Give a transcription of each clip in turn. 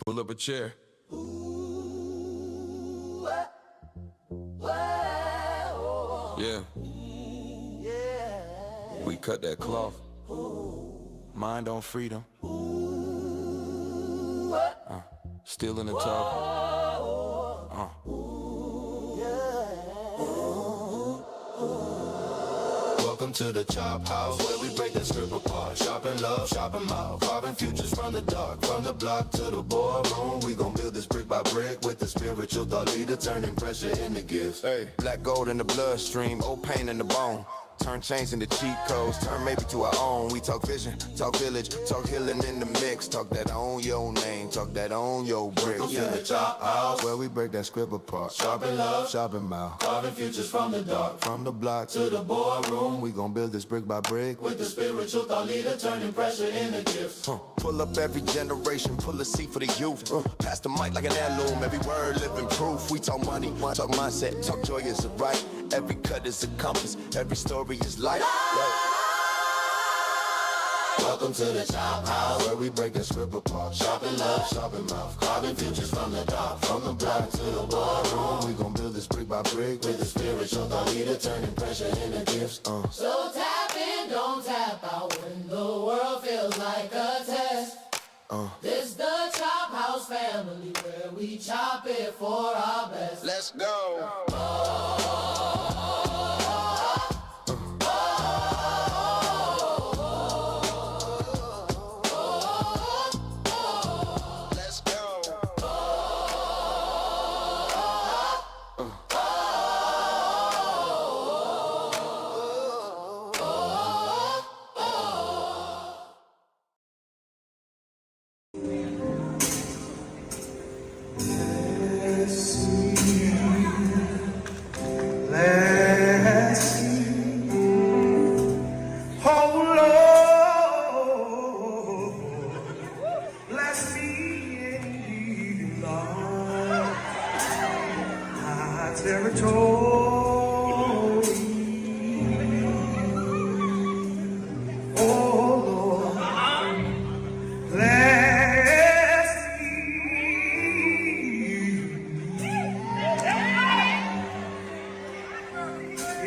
Pull up a chair. Yeah. We cut that cloth. Mind on freedom. Still in the top. Welcome to the Chop House, where we break the script apart. Shopping love, shopping mouth, carving futures from the dark. From the block to the boardroom, we gon' build this brick by brick with the spiritual thought leader, turning pressure into gifts. Hey, black gold in the bloodstream, old pain in the bone. Turn chains into cheat codes, turn maybe to our own. We talk vision, talk village, talk healing in the mix. Talk that on your name, talk that on your brick. Welcome to the Chop House, where we break that script apart. Shopping love, shopping mouth, carving futures from the dark. From the block to the boardroom, we gon' build this brick by brick with the spiritual thought leader, turning pressure into gifts. Pull up every generation, pull a seat for the youth. Pass the mic like an heirloom, every word living proof. We talk money, talk mindset, talk joy is a right. Every cut is a compass, every story is life. Welcome to the Chop House, where we break the script apart. Shopping love, shopping mouth, carving futures from the dark. From the block to the boardroom, we gon' build this brick by brick with the spiritual thought leader, turning pressure into gifts. So tap in, don't tap out when the world feels like a test. This the Chop House family, where we chop it for our best. Let's go.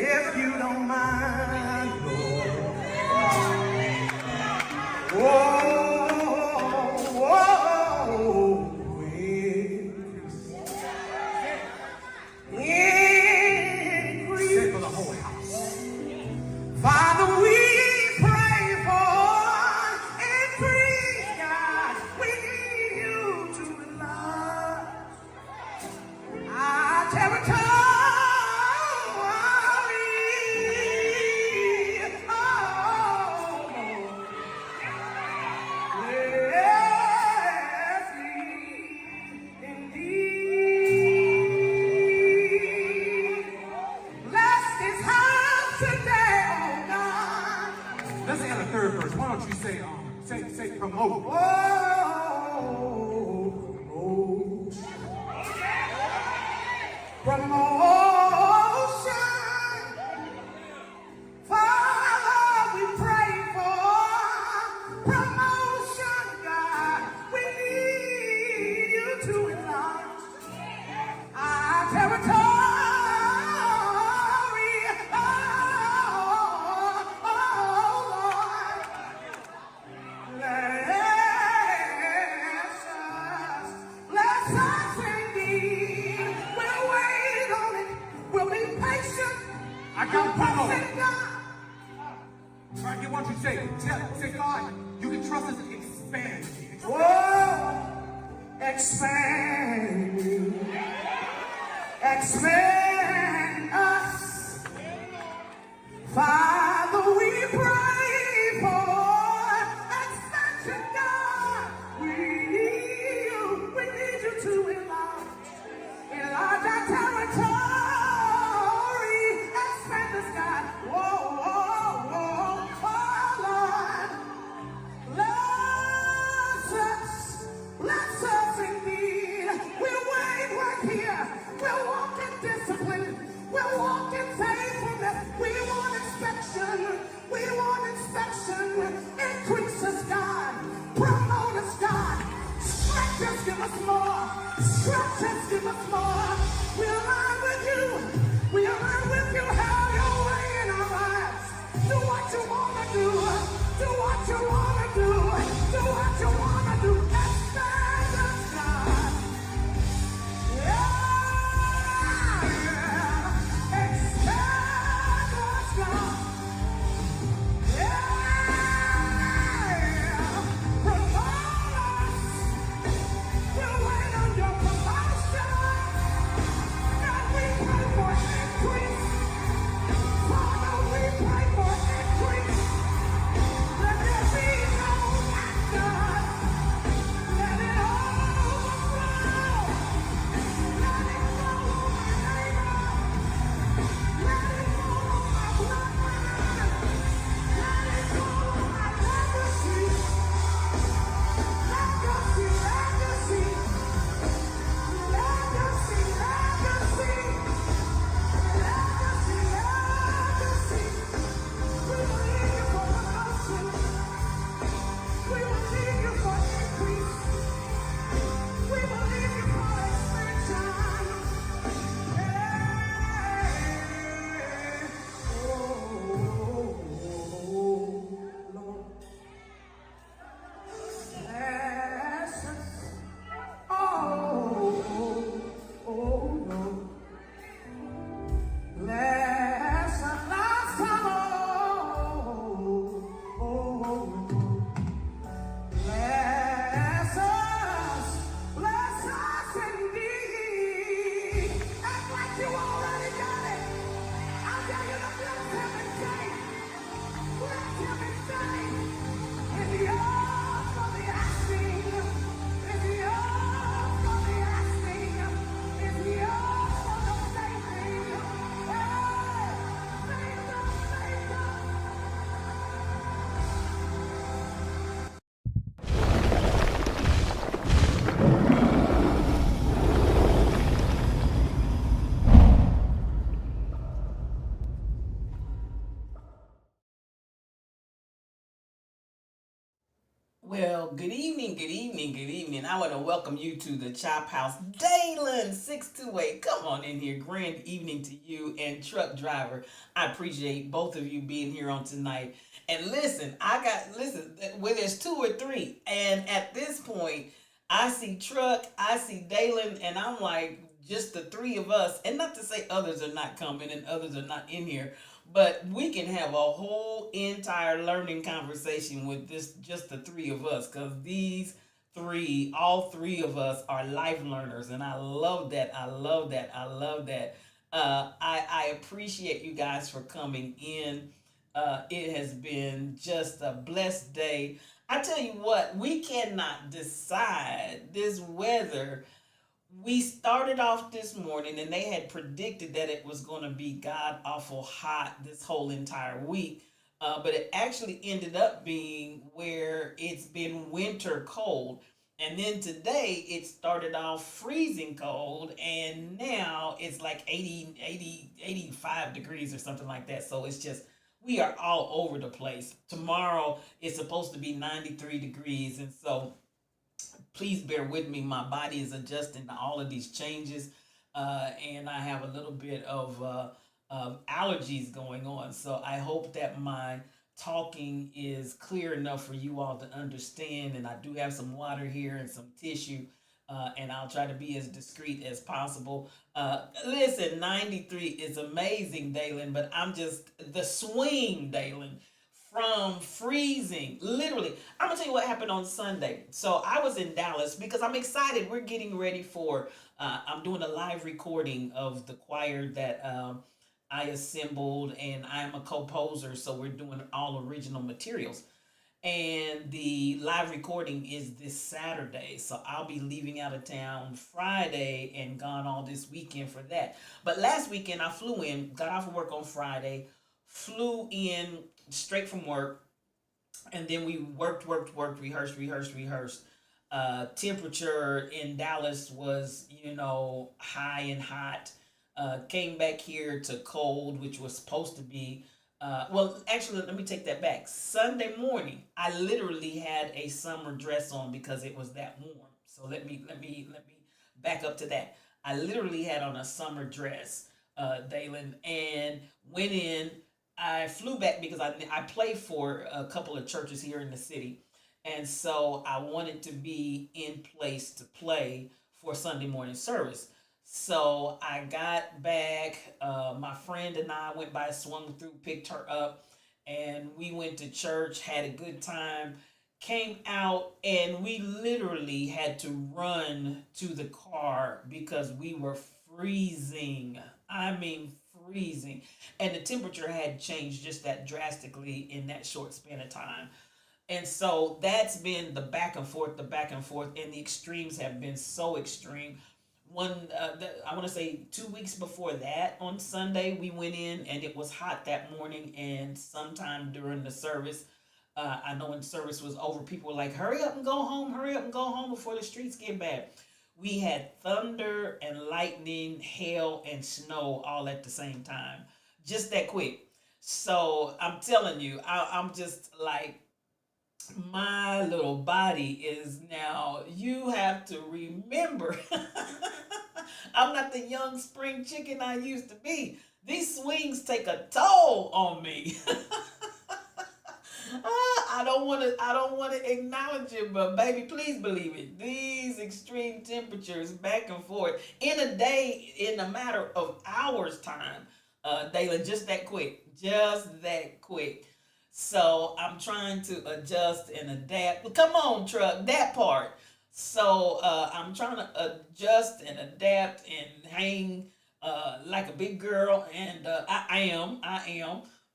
If you don't mind, Lord. Increase for the whole house. Father, we pray for increase, God. We need you to enlarge our territory. Let's say on the third verse. Why don't you say promote? Whoa, promotion. Father, we pray for promotion, God. We need you to enlarge our territory. I got power. All right, what you say? Say, God, you can trust us to expand. Whoa, expand. Expand us. Father, we pray for expansion, God. We need you to enlarge our territory. We'll walk in discipline. We'll walk in faithfulness. We want inspection. We want inspection. Increase us, God. Promote us, God. evening, good evening, good evening. I want to welcome you to the Chop House. Dalen 628, come on in here. Grand evening to you and truck driver. I appreciate both of you being here on tonight. And listen, where there's two or three, and at this point, I see Truck, I see Dalen, and I'm like, just the three of us. And not to say others are not coming and others are not in here, but we can have a whole entire learning conversation with this, just the three of us, because these three, all three of us are life learners, and I love that. I love that. I love that. I appreciate you guys for coming in. It has been just a blessed day. I tell you what, we cannot decide this weather. We started off this morning and they had predicted that it was going to be god awful hot this whole entire week. But it actually ended up being where it's been winter cold. And then today it started off freezing cold, and now it's like 85 degrees or something like that. So it's just, we are all over the place. Tomorrow it's supposed to be 93 degrees. And so please bear with me. My body is adjusting to all of these changes, and I have a little bit of allergies going on. So I hope that my talking is clear enough for you all to understand. And I do have some water here and some tissue, and I'll try to be as discreet as possible. Listen, 93 is amazing, Dalen, but I'm just the swing, Dalen, from freezing. Literally, I'm gonna tell you what happened on Sunday. So I was in Dallas because I'm excited. We're getting ready for. I'm doing a live recording of the choir that I assembled, and I'm a composer. So we're doing all original materials. And the live recording is this Saturday. So I'll be leaving out of town Friday and gone all this weekend for that. But last weekend I flew in, got off of work on Friday, flew in straight from work, and then we worked, rehearsed. Temperature in Dallas was, high and hot. Came back here to cold, which was supposed to be. Well, actually, let me take that back. Sunday morning, I literally had a summer dress on because it was that warm. So let me back up to that. I literally had on a summer dress, Dalen, and went in. I flew back because I play for a couple of churches here in the city, and so I wanted to be in place to play for Sunday morning service. So I got back. My friend and I went by, swung through, picked her up, and we went to church, had a good time, came out, and we literally had to run to the car because we were freezing. I mean, freezing. And the temperature had changed just that drastically in that short span of time. And so that's been the back and forth, and the extremes have been so extreme. I want to say 2 weeks before that, on Sunday, we went in and it was hot that morning. And sometime during the service, I know when service was over, people were like, hurry up and go home before the streets get bad. We had thunder and lightning, hail and snow all at the same time, just that quick. So I'm telling you, I'm just like, my little body is now, you have to remember, I'm not the young spring chicken I used to be. These swings take a toll on me. I don't want to acknowledge it, but baby, please believe it. These extreme temperatures back and forth in a day, in a matter of hours time, Dayla, just that quick. So I'm trying to adjust and adapt. Well, come on, truck, that part. So I'm trying to adjust and adapt and hang like a big girl, and I am.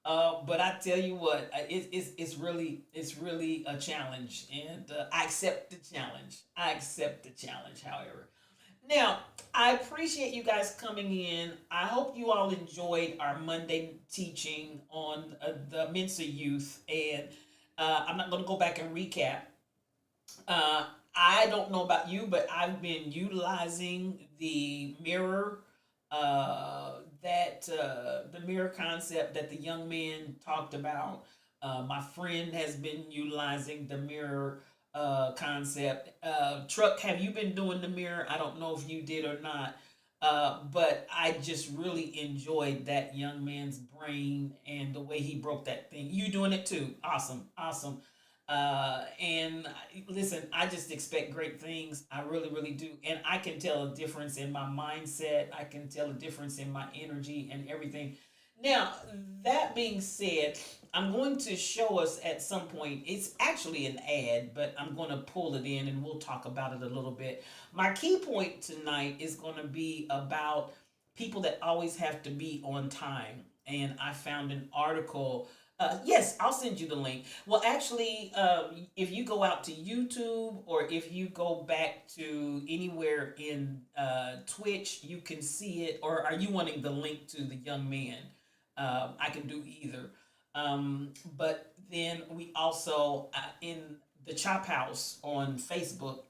But I tell you what, it's really a challenge, and I accept the challenge. However, now I appreciate you guys coming in. I hope you all enjoyed our Monday teaching on the Mensa youth, and I'm not going to go back and recap. Uh, I don't know about you, but I've been utilizing the mirror, the mirror concept that the young man talked about. My friend has been utilizing the mirror concept. Truck, have you been doing the mirror? I don't know if you did or not. But I just really enjoyed that young man's brain and the way he broke that thing. You doing it too? Awesome, awesome. And listen, I just expect great things. I really, really do. And I can tell a difference in my mindset. I can tell a difference in my energy and everything. Now, that being said, I'm going to show us at some point. It's actually an ad, but I'm going to pull it in and we'll talk about it a little bit. My key point tonight is going to be about people that always have to be on time. And I found an article. Yes, I'll send you the link. Well, actually, if you go out to YouTube or if you go back to anywhere in Twitch, you can see it. Or are you wanting the link to the young man? I can do either. But then we also, in the Chop House on Facebook,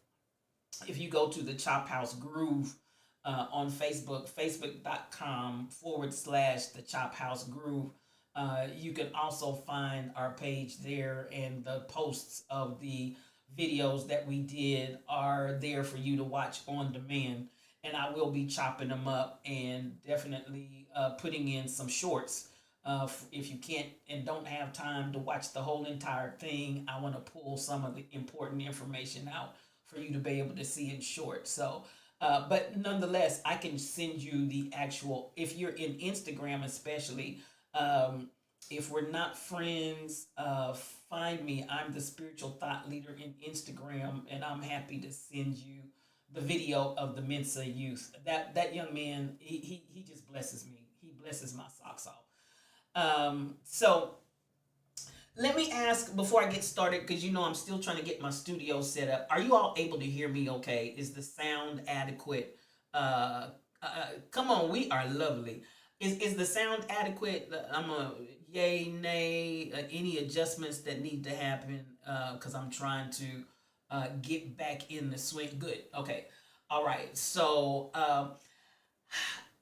if you go to the Chop House Groove on Facebook, facebook.com/, the Chop House Groove, you can also find our page there, and the posts of the videos that we did are there for you to watch on demand. And I will be chopping them up and definitely putting in some shorts. If you can't and don't have time to watch the whole entire thing, I want to pull some of the important information out for you to be able to see in short. So, but nonetheless, I can send you the actual, if you're in Instagram especially, if we're not friends, find me. I'm the spiritual thought leader in Instagram, and I'm happy to send you the video of the Mensa youth. That young man, he just blesses me. He blesses my socks off. So let me ask before I get started, because you know I'm still trying to get my studio set up. Are you all able to hear me okay? Is the sound adequate? Come on, we are lovely. Is the sound adequate? I'm a yay, nay, any adjustments that need to happen, because I'm trying to get back in the swing. Good. Okay. All right. So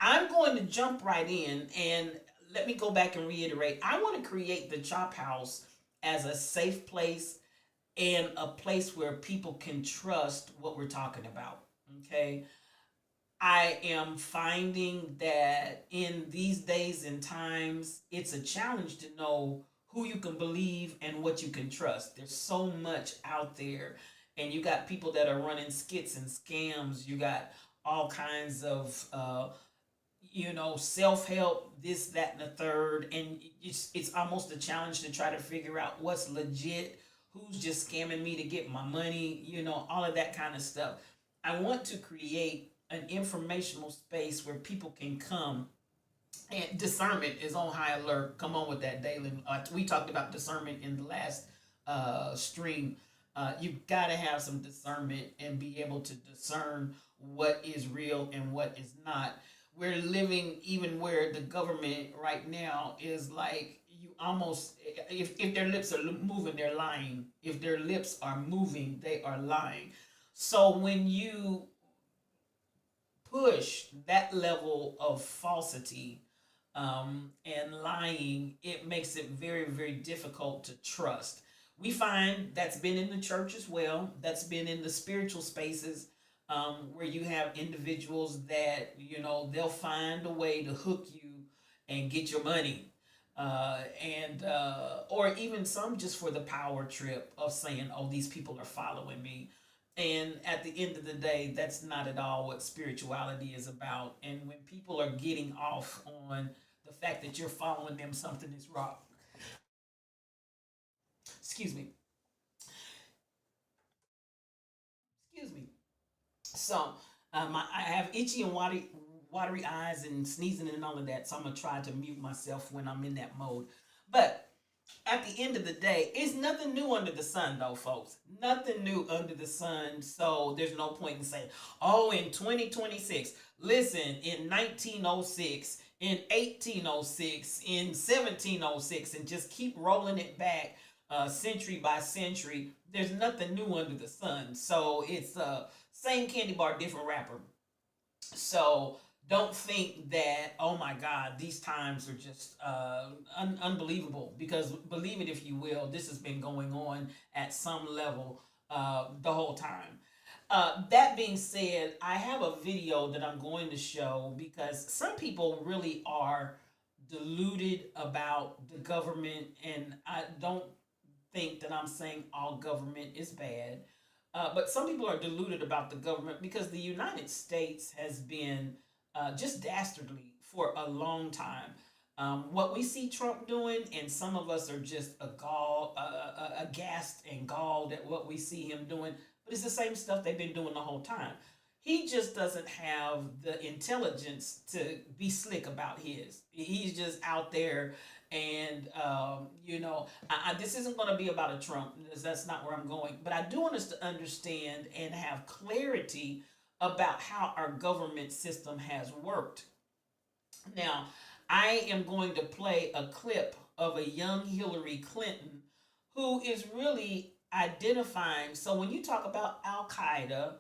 I'm going to jump right in, and let me go back and reiterate. I want to create the Chop House as a safe place and a place where people can trust what we're talking about. Okay. I am finding that in these days and times, it's a challenge to know who you can believe and what you can trust. There's so much out there, and you got people that are running skits and scams. You got all kinds of, self help, this, that, and the third. And it's almost a challenge to try to figure out what's legit, who's just scamming me to get my money, all of that kind of stuff. I want to create an informational space where people can come, and discernment is on high alert. Come on with that, Dalen. We talked about discernment in the last stream. You've got to have some discernment and be able to discern what is real and what is not. We're living even where the government right now is like, you almost, if their lips are moving, they're lying. If their lips are moving, they are lying. So when you push that level of falsity and lying, it makes it very, very difficult to trust. We find that's been in the church as well, that's been in the spiritual spaces, where you have individuals that, they'll find a way to hook you and get your money. Or even some just for the power trip of saying, oh, these people are following me. And at the end of the day, that's not at all what spirituality is about. And when people are getting off on the fact that you're following them, something is wrong. Excuse me. Excuse me. So I have itchy and watery eyes and sneezing and all of that. So I'm going to try to mute myself when I'm in that mode. But at the end of the day, it's nothing new under the sun, though, folks. Nothing new under the sun. So there's no point in saying, oh, in 2026, listen, in 1906, in 1806, in 1706, and just keep rolling it back century by century. There's nothing new under the sun. So it's same candy bar, different wrapper. So don't think that, oh my God, these times are just unbelievable, because believe it if you will, this has been going on at some level the whole time. That being said, I have a video that I'm going to show because some people really are deluded about the government, and I don't think that I'm saying all government is bad. But some people are deluded about the government because the United States has been just dastardly for a long time. What we see Trump doing, and some of us are just aghast and galled at what we see him doing, but it's the same stuff they've been doing the whole time. He just doesn't have the intelligence to be slick about his. He's just out there, and this isn't going to be about a Trump. That's not where I'm going. But I do want us to understand and have clarity about how our government system has worked. Now, I am going to play a clip of a young Hillary Clinton who is really identifying. So when you talk about Al Qaeda,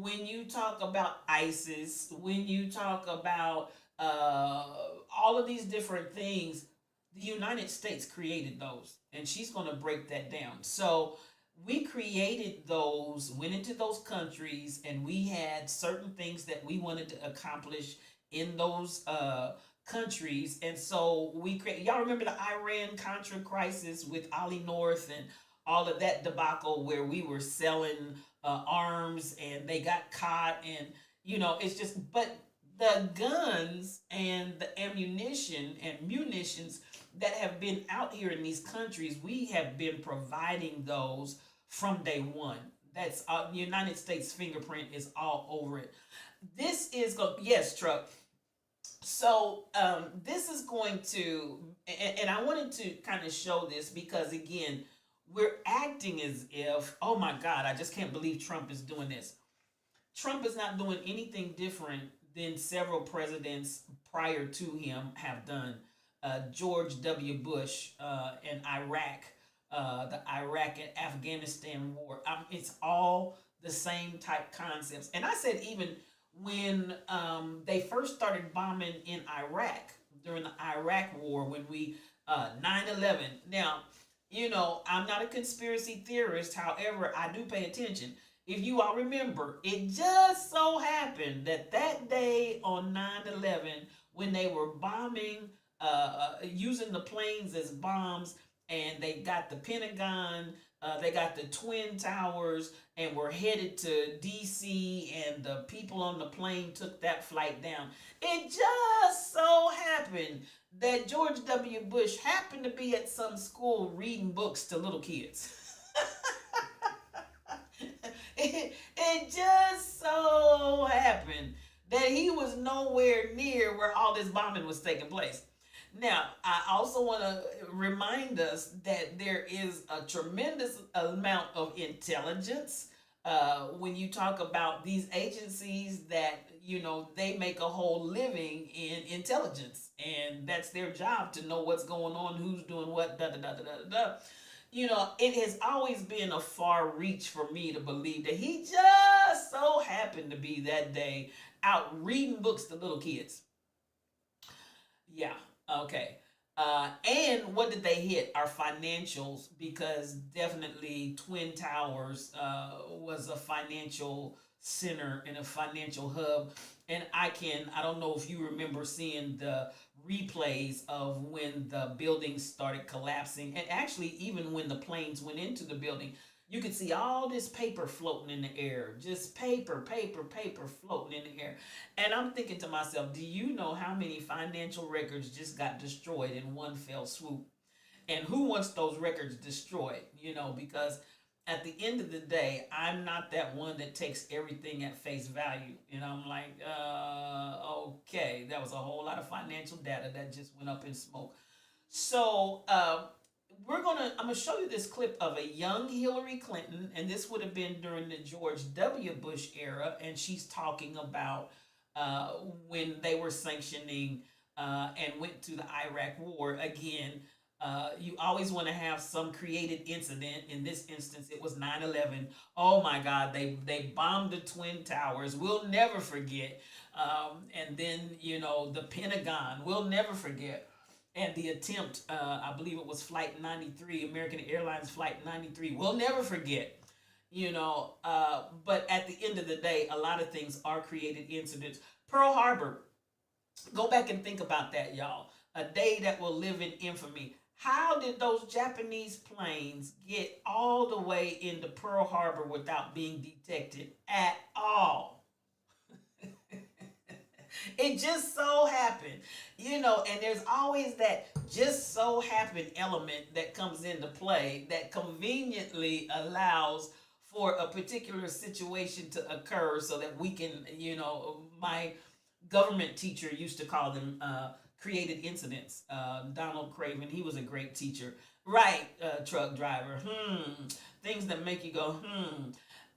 when you talk about ISIS, when you talk about all of these different things, the United States created those, and she's going to break that down. So we created those, went into those countries, and we had certain things that we wanted to accomplish in those countries. And so we create. Y'all remember the Iran Contra crisis with Ollie North and all of that debacle where we were selling arms and they got caught, and it's just. But the guns and the ammunition and munitions that have been out here in these countries, we have been providing those from day one. That's the United States fingerprint is all over it. This is yes, Truck. So this is going to, and I wanted to kind of show this because again, we're acting as if, oh my God, I just can't believe Trump is doing this. Trump is not doing anything different than several presidents prior to him have done. George W. Bush in Iraq, the Iraq and Afghanistan war. It's all the same type concepts. And I said even when they first started bombing in Iraq during the Iraq war, when we 9/11. Now, I'm not a conspiracy theorist. However, I do pay attention. If you all remember, it just so happened that that day on 9/11, when they were bombing, using the planes as bombs, and they got the Pentagon, they got the Twin Towers, and were headed to DC, and the people on the plane took that flight down. It just so happened that George W. Bush happened to be at some school reading books to little kids. It just so happened that he was nowhere near where all this bombing was taking place. Now, I also want to remind us that there is a tremendous amount of intelligence when you talk about these agencies that, they make a whole living in intelligence. And that's their job, to know what's going on, who's doing what, da da da da da da. It has always been a far reach for me to believe that he just so happened to be that day out reading books to little kids. Yeah, okay. And what did they hit? Our financials, because definitely Twin Towers was a financial center and a financial hub. And I don't know if you remember seeing the replays of when the buildings started collapsing, and actually even when the planes went into the building, you could see all this paper floating in the air, just paper floating in the air. And I'm thinking to myself, do you know how many financial records just got destroyed in one fell swoop? And who wants those records destroyed? Because at the end of the day, I'm not that one that takes everything at face value. I'm like, okay, that was a whole lot of financial data that just went up in smoke. So I'm gonna show you this clip of a young Hillary Clinton, and this would have been during the George W. Bush era, and she's talking about when they were sanctioning and went to the Iraq war again. You always want to have some created incident. In this instance, it was 9/11. Oh my God, they bombed the Twin Towers. We'll never forget. And then, the Pentagon, we'll never forget. And the attempt, I believe it was Flight 93, American Airlines Flight 93. We'll never forget. But at the end of the day, a lot of things are created incidents. Pearl Harbor, go back and think about that, y'all. A day that will live in infamy. How did those Japanese planes get all the way into Pearl Harbor without being detected at all? It just so happened, and there's always that just so happened element that comes into play that conveniently allows for a particular situation to occur so that we can, my government teacher used to call them created incidents. Donald Craven, he was a great teacher. Right, truck driver. Things that make you go,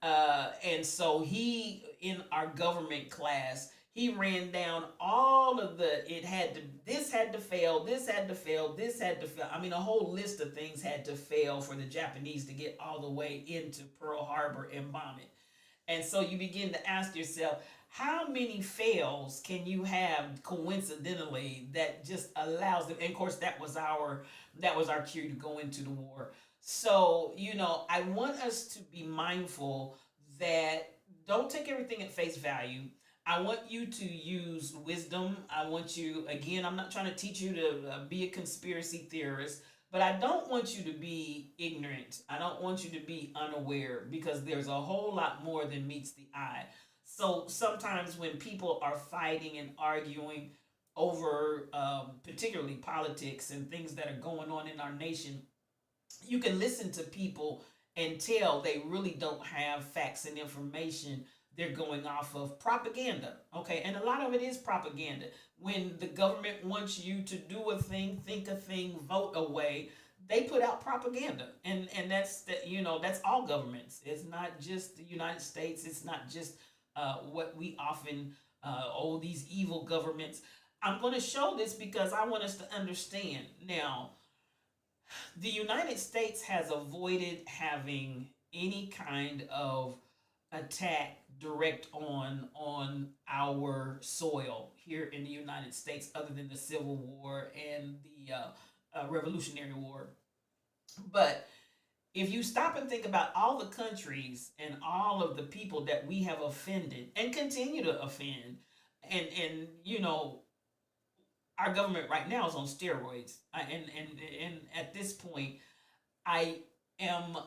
and so he, in our government class, he ran down all of this had to fail, this had to fail, this had to fail. I mean, a whole list of things had to fail for the Japanese to get all the way into Pearl Harbor and bomb it. And so you begin to ask yourself, how many fails can you have coincidentally that just allows them? And of course, that was our cue to go into the war. So, I want us to be mindful that don't take everything at face value. I want you to use wisdom. I want you, again, I'm not trying to teach you to be a conspiracy theorist, but I don't want you to be ignorant. I don't want you to be unaware, because there's a whole lot more than meets the eye. So sometimes when people are fighting and arguing over particularly politics and things that are going on in our nation, you can listen to people and tell they really don't have facts and information. They're going off of propaganda, okay? And a lot of it is propaganda. When the government wants you to do a thing, think a thing, vote a way, they put out propaganda. And that's that's all governments. It's not just the United States. It's not just what we often these evil governments. I'm going to show this because I want us to understand. Now, the United States has avoided having any kind of attack direct on our soil here in the United States, other than the Civil War and the Revolutionary War. But if you stop and think about all the countries and all of the people that we have offended and continue to offend, and our government right now is on steroids. And at this point, I am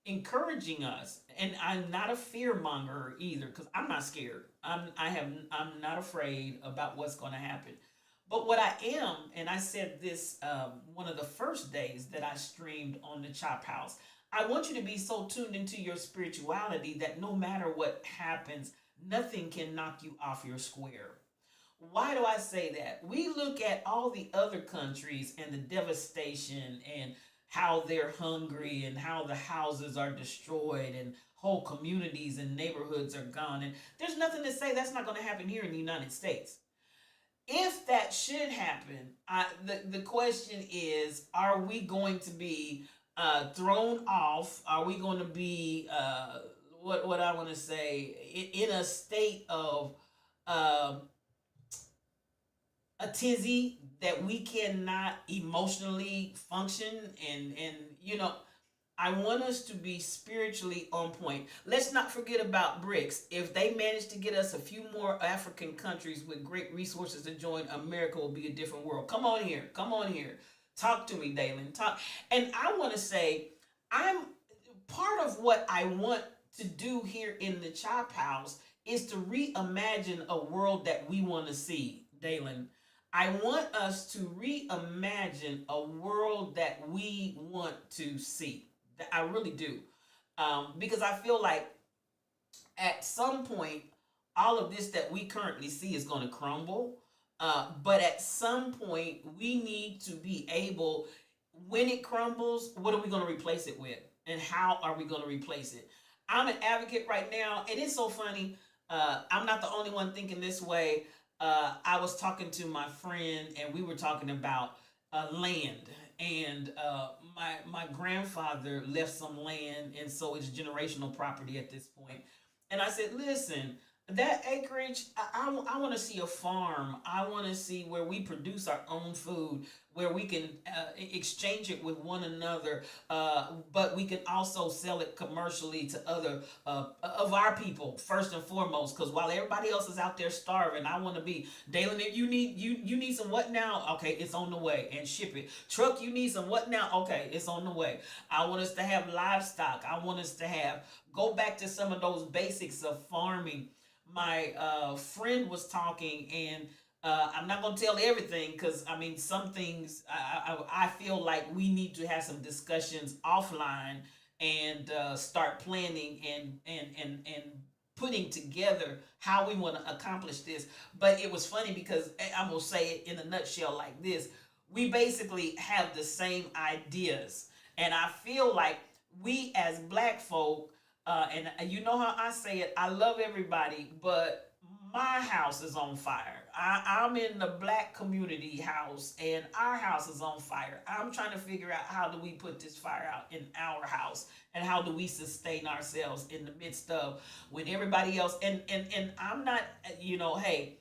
encouraging us, and I'm not a fear monger either, because I'm not scared. I'm not afraid about what's going to happen. But what I am, and I said this one of the first days that I streamed on the Chop House, I want you to be so tuned into your spirituality that no matter what happens, nothing can knock you off your square. Why do I say that? We look at all the other countries and the devastation and how they're hungry and how the houses are destroyed and whole communities and neighborhoods are gone. And there's nothing to say that's not going to happen here in the United States. If that should happen, the question is, are we going to be thrown off? Are we going to be, what I want to say, in a state of a tizzy that we cannot emotionally function? And I want us to be spiritually on point. Let's not forget about BRICS. If they manage to get us a few more African countries with great resources to join, America will be a different world. Come on here. Come on here. Talk to me, Dalen. Talk. And I want to say, I'm part of what I want to do here in the Chop House is to reimagine a world that we want to see, Dalen. I want us to reimagine a world that we want to see. I really do. Because I feel like at some point, all of this that we currently see is going to crumble. But at some point, we need to be able, when it crumbles, what are we going to replace it with? And how are we going to replace it? I'm an advocate right now, and it's so funny. I'm not the only one thinking this way. I was talking to my friend, and we were talking about land. And my grandfather left some land, and so it's generational property at this point. And I said, listen, That acreage, I want to see a farm. I want to see where we produce our own food, where we can exchange it with one another, but we can also sell it commercially to other of our people first and foremost. Because while everybody else is out there starving, I want to be Dalen. If you need some what now? Okay, it's on the way, and ship it. Truck, you need some what now? Okay, it's on the way. I want us to have livestock. I want us to have go back to some of those basics of farming. My friend was talking, and I'm not gonna tell everything because I mean some things I feel like we need to have some discussions offline and start planning and putting together how we want to accomplish this. But it was funny because I'm gonna say it in a nutshell like this: we basically have the same ideas, and I feel like we as Black folk and you know how I say it, I love everybody, but my house is on fire. I'm in the Black community house, and our house is on fire. I'm trying to figure out how do we put this fire out in our house, and how do we sustain ourselves in the midst of when everybody else, and I'm not, hey,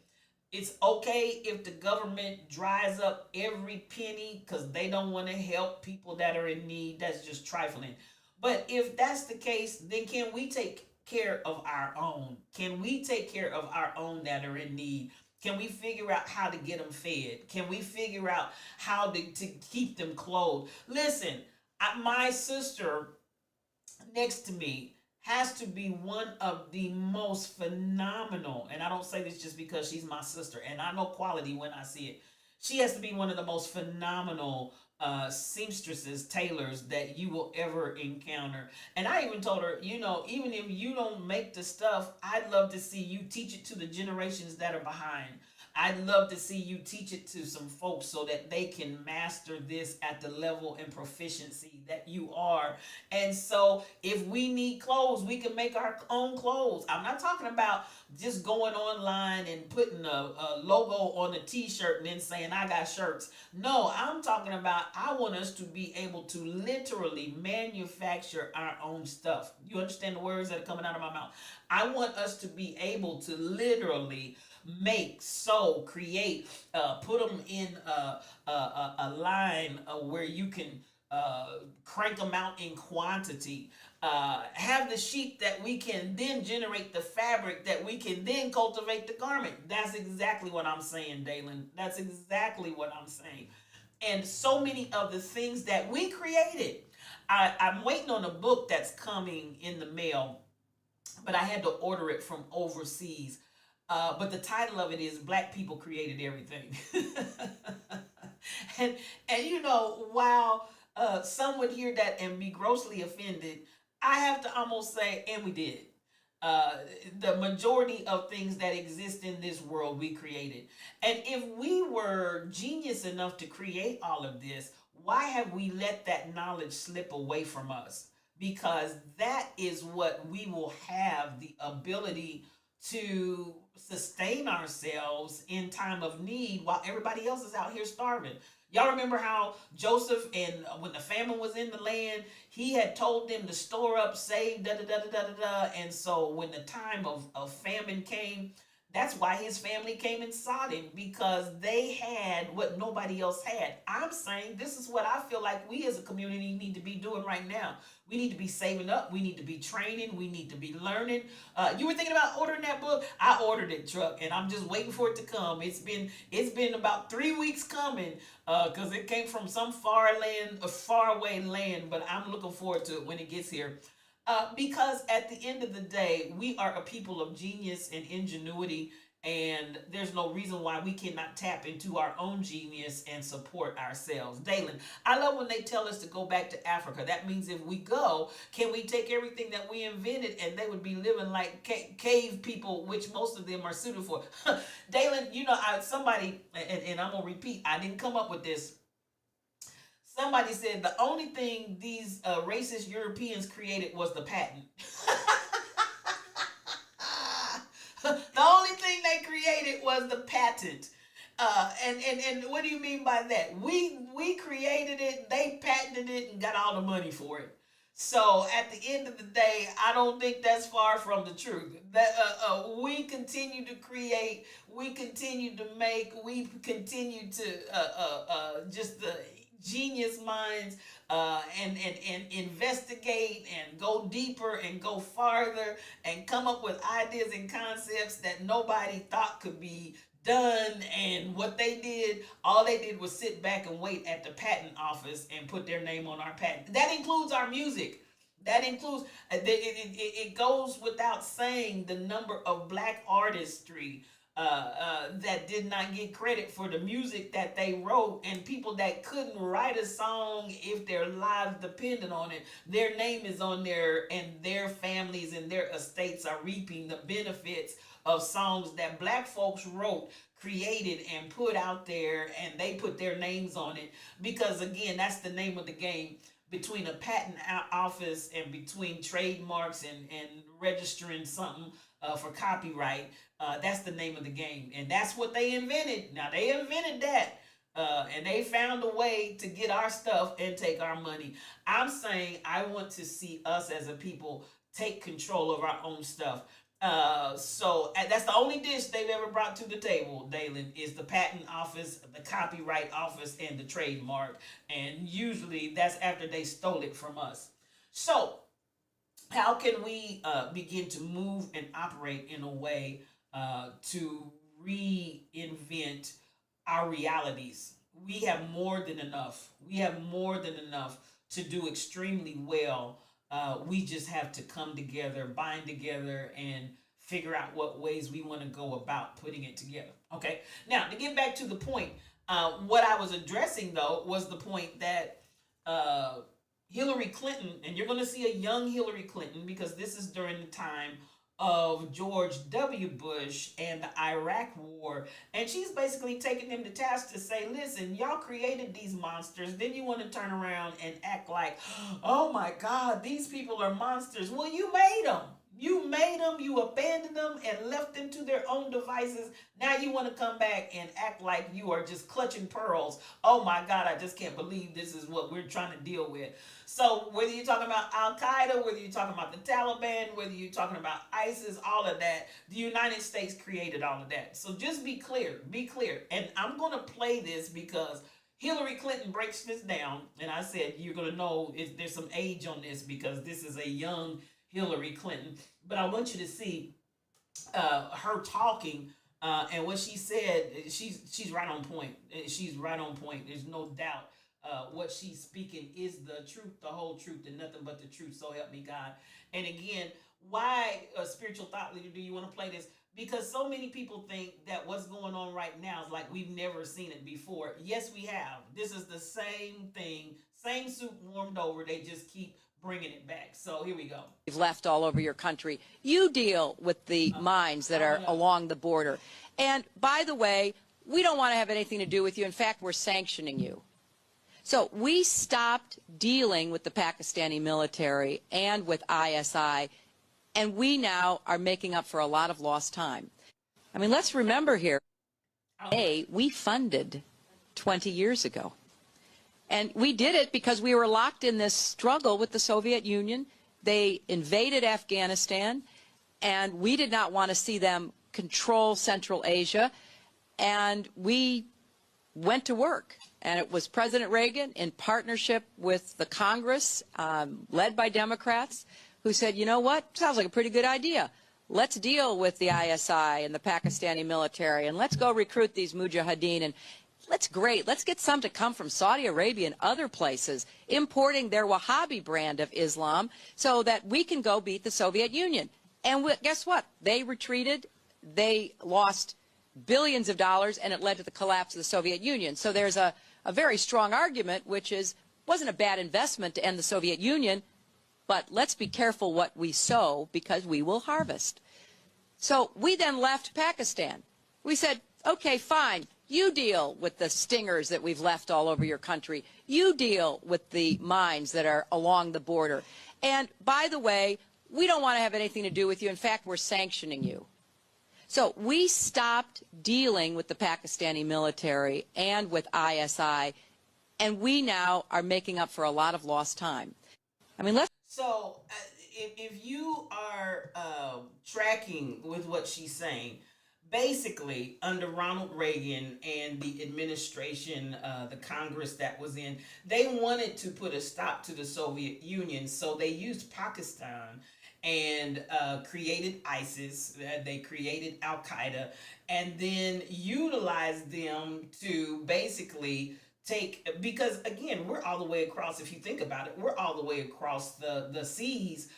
it's okay if the government dries up every penny because they don't want to help people that are in need. That's just trifling. But if that's the case, then can we take care of our own? Can we take care of our own that are in need? Can we figure out how to get them fed? Can we figure out how to keep them clothed? Listen, my sister next to me has to be one of the most phenomenal, and I don't say this just because she's my sister, and I know quality when I see it. She has to be one of the most phenomenal seamstresses, tailors that you will ever encounter. And I even told her, even if you don't make the stuff, I'd love to see you teach it to the generations that are behind. I'd love to see you teach it to some folks so that they can master this at the level and proficiency that you are. And so if we need clothes, we can make our own clothes. I'm not talking about just going online and putting a logo on a t-shirt and then saying I got shirts. No, I'm talking about I want us to be able to literally manufacture our own stuff. You understand the words that are coming out of my mouth? I want us to be able to literally make, sew, create, put them in a line where you can crank them out in quantity. Have the sheep that we can then generate the fabric that we can then cultivate the garment. That's exactly what I'm saying, Dalen. That's exactly what I'm saying. And so many of the things that we created. I'm waiting on a book that's coming in the mail, but I had to order it from overseas. But the title of it is Black People Created Everything. and while some would hear that and be grossly offended, I have to almost say, and we did. The majority of things that exist in this world we created. And if we were genius enough to create all of this, why have we let that knowledge slip away from us? Because that is what we will have the ability to sustain ourselves in time of need while everybody else is out here starving. Y'all remember how Joseph, and when the famine was in the land, he had told them to store up, save, da da da da da da da. And so when the time of famine came, that's why his family came and sought him, because they had what nobody else had. I'm saying this is what I feel like we as a community need to be doing right now. We need to be saving up. We need to be training. We need to be learning. You were thinking about ordering that book? I ordered it, Truck, and I'm just waiting for it to come. It's been about 3 weeks coming because it came from some far away land, but I'm looking forward to it when it gets here. Because at the end of the day, we are a people of genius and ingenuity, and there's no reason why we cannot tap into our own genius and support ourselves. Dalen, I love when they tell us to go back to Africa. That means if we go, can we take everything that we invented and they would be living like cave people, which most of them are suited for. Dalen, somebody, and I'm going to repeat, I didn't come up with this. Somebody said the only thing these racist Europeans created was the patent. The only thing they created was the patent. And what do you mean by that? We created it, they patented it, and got all the money for it. So at the end of the day, I don't think that's far from the truth. That we continue to create, we continue to make, we continue to just the genius minds and investigate and go deeper and go farther and come up with ideas and concepts that nobody thought could be done. And what they did, all they did was sit back and wait at the patent office and put their name on our patent. That includes our music. That includes it goes without saying the number of black artistry that did not get credit for the music that they wrote, and people that couldn't write a song if their lives depended on it. Their name is on there, and their families and their estates are reaping the benefits of songs that black folks wrote, created, and put out there, and they put their names on it. Because again, that's the name of the game between a patent office and between trademarks and registering something for copyright. That's the name of the game, and that's what they invented. Now they invented that, and they found a way to get our stuff and take our money. I'm saying I want to see us as a people take control of our own stuff. So that's the only dish they've ever brought to the table, Dalen, is the patent office, the copyright office, and the trademark. And usually that's after they stole it from us. So how can we begin to move and operate in a way to reinvent our realities? We have more than enough. We have more than enough to do extremely well. We just have to come together, bind together, and figure out what ways we want to go about putting it together. Okay. Now, to get back to the point, what I was addressing, though, was the point that Hillary Clinton, and you're going to see a young Hillary Clinton, because this is during the time of George W. Bush and the Iraq War, and she's basically taking them to task to say, listen, y'all created these monsters, then you want to turn around and act like, oh my God, these people are monsters. Well, you made them. You made them, you abandoned them and left them to their own devices. Now you want to come back and act like you are just clutching pearls. Oh my God, I just can't believe this is what we're trying to deal with. So whether you're talking about Al-Qaeda, whether you're talking about the Taliban, whether you're talking about ISIS, all of that, the United States created all of that. So just be clear, be clear. And I'm going to play this because Hillary Clinton breaks this down. And I said, you're going to know if there's some age on this because this is a young Hillary Clinton, but I want you to see her talking and what she said. She's right on point. She's right on point. There's no doubt. What she's speaking is the truth, the whole truth, and nothing but the truth. So help me God. And again, why a spiritual thought leader do you want to play this? Because so many people think that what's going on right now is like we've never seen it before. Yes, we have. This is the same thing, same soup warmed over. They just keep bringing it back. So here we go. You've left all over your country. You deal with the mines that are along the border. And by the way, we don't want to have anything to do with you. In fact, we're sanctioning you. So we stopped dealing with the Pakistani military and with ISI, and we now are making up for a lot of lost time. I mean, let's remember here, we funded 20 years ago. And we did it because we were locked in this struggle with the Soviet Union. They invaded Afghanistan, and we did not want to see them control Central Asia. And we went to work. And it was President Reagan, in partnership with the Congress, led by Democrats, who said, you know what, sounds like a pretty good idea. Let's deal with the ISI and the Pakistani military, and let's go recruit these mujahideen. And let's get some to come from Saudi Arabia and other places, importing their Wahhabi brand of Islam so that we can go beat the Soviet Union. And guess what? They retreated. They lost billions of dollars, and it led to the collapse of the Soviet Union. So there's a very strong argument, which is, wasn't a bad investment to end the Soviet Union, but let's be careful what we sow because we will harvest. So we then left Pakistan. We said, okay, fine. You deal with the stingers that we've left all over your country. You deal with the mines that are along the border. And by the way, we don't want to have anything to do with you. In fact, we're sanctioning you. So we stopped dealing with the Pakistani military and with ISI, and we now are making up for a lot of lost time. I mean, let's... So, if you are tracking with what she's saying, basically under Ronald Reagan and the administration, the Congress that was in, they wanted to put a stop to the Soviet Union, so they used Pakistan and created ISIS. They created Al Qaeda, and then utilized them to basically take, because again, we're all the way across. If you think about it, we're all the way across the seas.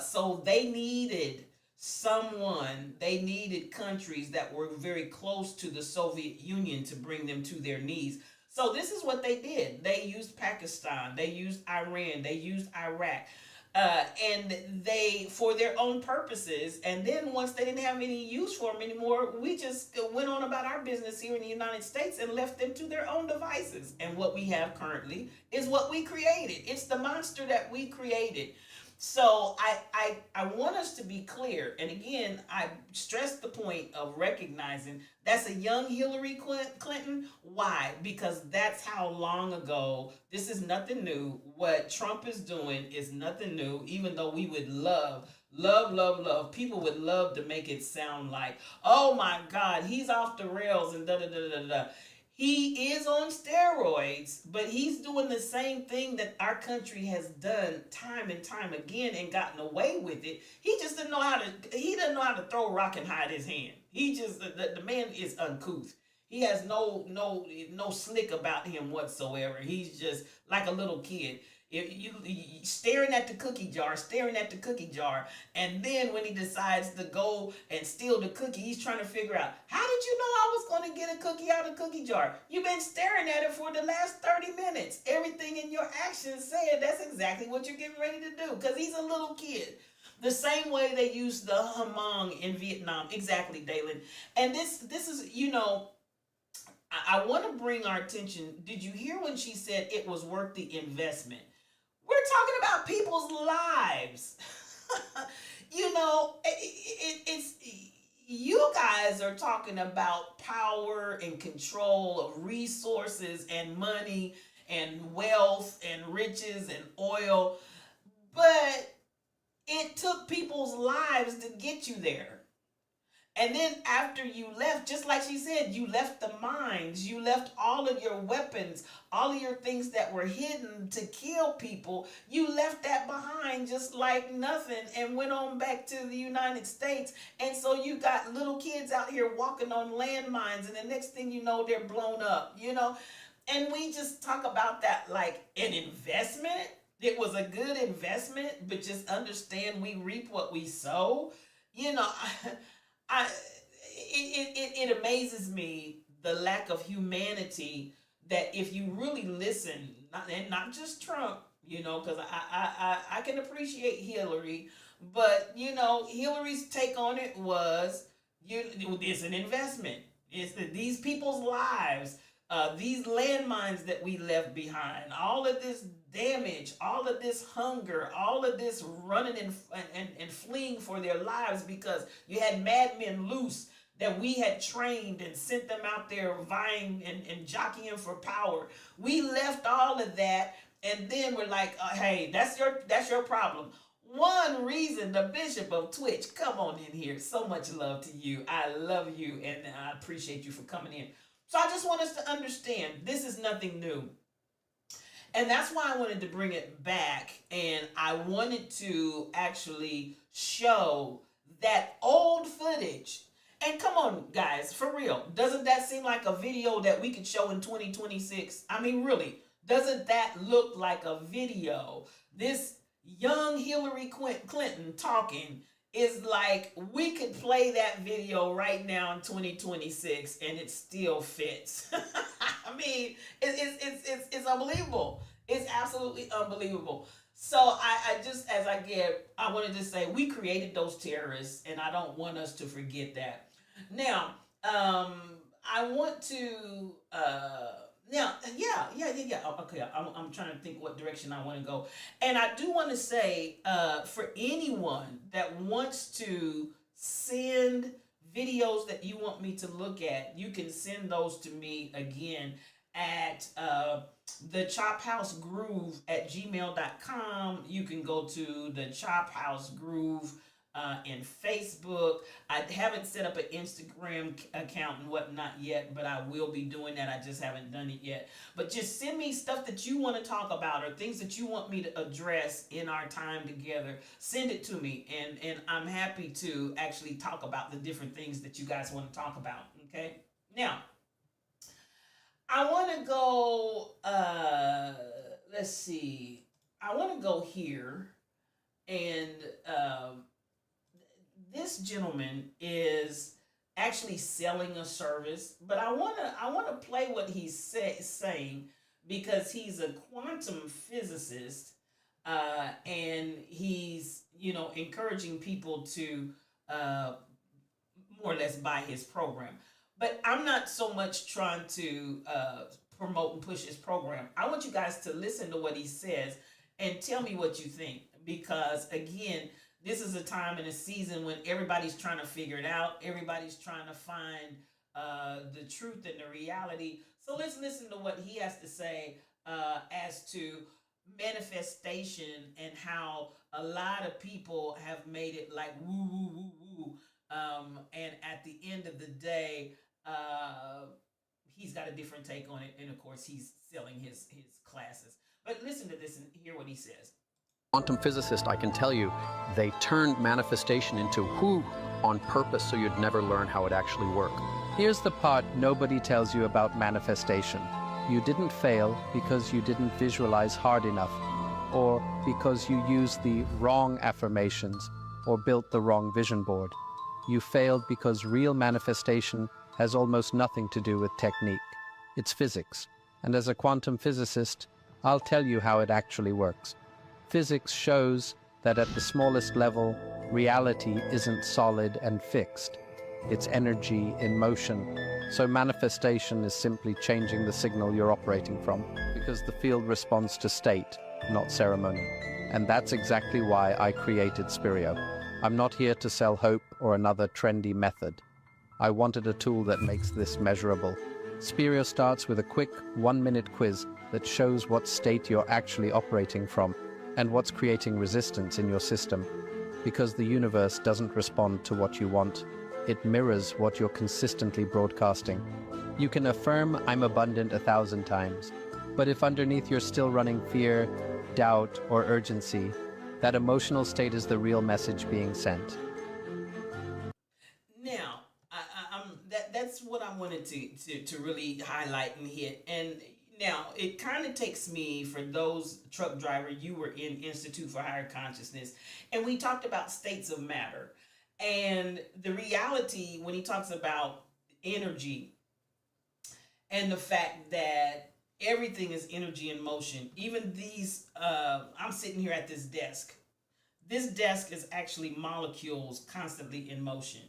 So they needed someone, they needed countries that were very close to the Soviet Union to bring them to their knees. So this is what they did. They used Pakistan, they used Iran, they used Iraq, and they, for their own purposes. And then once they didn't have any use for them anymore, we just went on about our business here in the United States and left them to their own devices. And what we have currently is what we created. It's the monster that we created. So I want us to be clear. And again, I stress the point of recognizing that's a young Hillary Clinton. Why? Because that's how long ago. This is nothing new. What Trump is doing is nothing new, even though we would love, people would love to make it sound like, oh my God, he's off the rails and da da da da da. He is on steroids, but he's doing the same thing that our country has done time and time again and gotten away with it. He just didn't know how to, he doesn't know how to throw a rock and hide his hand. He just, the man is uncouth. He has no slick about him whatsoever. He's just like a little kid. You staring at the cookie jar, and then when he decides to go and steal the cookie, he's trying to figure out, how did you know I was going to get a cookie out of the cookie jar? You've been staring at it for the last 30 minutes. Everything in your actions said that's exactly what you're getting ready to do, because he's a little kid. The same way they used the Hmong in Vietnam. Exactly, Dalen. And this is, I want to bring our attention. Did you hear when she said it was worth the investment? We're talking about people's lives. It's you guys are talking about power and control of resources and money and wealth and riches and oil, but it took people's lives to get you there. And then after you left, just like she said, you left the mines, you left all of your weapons, all of your things that were hidden to kill people. You left that behind just like nothing and went on back to the United States. And so you got little kids out here walking on landmines, and the next thing you know, they're blown up, And we just talk about that like an investment. It was a good investment, but just understand we reap what we sow. It amazes me the lack of humanity, that if you really listen, not just Trump, because I can appreciate Hillary, but Hillary's take on it was, it's an investment. It's these people's lives, these landmines that we left behind, all of this damage, all of this hunger, all of this running and fleeing for their lives, because you had madmen loose that we had trained and sent them out there vying and jockeying for power. We left all of that, and then we're like, hey, that's your problem. One reason, the Bishop of Twitch, come on in here. So much love to you. I love you, and I appreciate you for coming in. So I just want us to understand, this is nothing new. And that's why I wanted to bring it back, and I wanted to actually show that old footage. And come on, guys, for real, doesn't that seem like a video that we could show in 2026? I mean, really, doesn't that look like a video? This young Hillary Clinton talking is like, we could play that video right now in 2026 and it still fits. I mean, it's unbelievable. It's absolutely unbelievable. So I wanted to say, we created those terrorists, and I don't want us to forget that. Now, I want to, okay, I'm trying to think what direction I want to go. And I do want to say, for anyone that wants to send videos that you want me to look at, you can send those to me again at the Chop House Groove at gmail.com. You can go to the Chop House Groove in Facebook. I haven't set up an Instagram account and whatnot yet, but I will be doing that. I just haven't done it yet. But just send me stuff that you want to talk about or things that you want me to address in our time together. Send it to me, and I'm happy to actually talk about the different things that you guys want to talk about. Okay? Now, I want to go, let's see. I want to go here, and this gentleman is actually selling a service, but I want to play what he's saying, because he's a quantum physicist, and he's, encouraging people to more or less buy his program. But I'm not so much trying to promote and push his program. I want you guys to listen to what he says and tell me what you think, because again, this is a time and a season when everybody's trying to figure it out. Everybody's trying to find the truth and the reality. So let's listen to what he has to say as to manifestation and how a lot of people have made it like woo, woo, woo, woo. And at the end of the day, he's got a different take on it. And of course, he's selling his classes. But listen to this and hear what he says. Quantum physicist, I can tell you, they turned manifestation into who on purpose so you'd never learn how it actually worked. Here's the part nobody tells you about manifestation. You didn't fail because you didn't visualize hard enough, or because you used the wrong affirmations or built the wrong vision board. You failed because real manifestation has almost nothing to do with technique. It's physics. And as a quantum physicist, I'll tell you how it actually works. Physics shows that at the smallest level, reality isn't solid and fixed. It's energy in motion. So manifestation is simply changing the signal you're operating from, because the field responds to state, not ceremony. And that's exactly why I created Spirio. I'm not here to sell hope or another trendy method. I wanted a tool that makes this measurable. Spirio starts with a quick 1-minute quiz that shows what state you're actually operating from and what's creating resistance in your system. Because the universe doesn't respond to what you want. It mirrors what you're consistently broadcasting. You can affirm I'm abundant 1,000 times, but if underneath you're still running fear, doubt, or urgency, that emotional state is the real message being sent. Now, that's what I wanted to really highlight and hit. And now, it kind of takes me, for those truck driver, you were in Institute for Higher Consciousness, and we talked about states of matter. And the reality, when he talks about energy and the fact that everything is energy in motion, even these, I'm sitting here at this desk. This desk is actually molecules constantly in motion.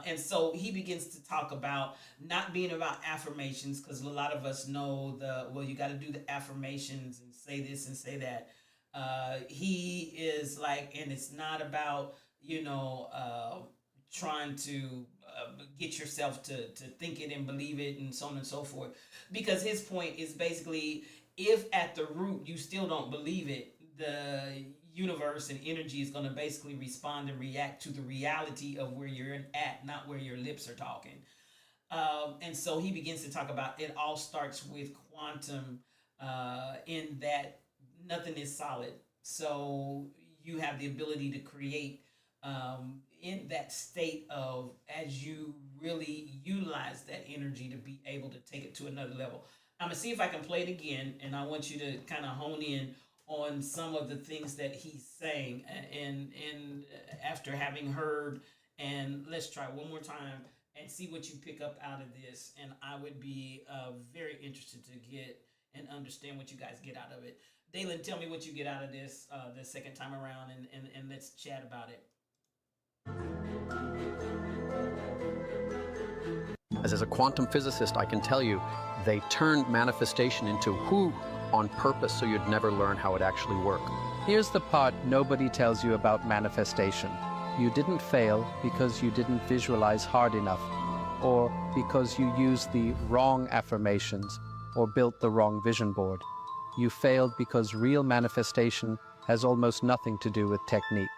And so he begins to talk about not being about affirmations, because a lot of us know you got to do the affirmations and say this and say that. He is like, and it's not about, trying to get yourself to think it and believe it and so on and so forth. Because his point is basically, if at the root you still don't believe it, the universe and energy is going to basically respond and react to the reality of where you're at, not where your lips are talking. And so he begins to talk about it all starts with quantum, in that nothing is solid. So you have the ability to create in that state of, as you really utilize that energy to be able to take it to another level. I'm going to see if I can play it again, and I want you to kind of hone in on some of the things that he's saying, and after having heard, and let's try one more time and see what you pick up out of this. And I would be very interested to get and understand what you guys get out of it. Dalen, tell me what you get out of this the second time around, and let's chat about it. As a quantum physicist, I can tell you, they turned manifestation into who on purpose so you'd never learn how it actually worked. Here's the part nobody tells you about manifestation. You didn't fail because you didn't visualize hard enough, or because you used the wrong affirmations, or built the wrong vision board. You failed because real manifestation has almost nothing to do with technique.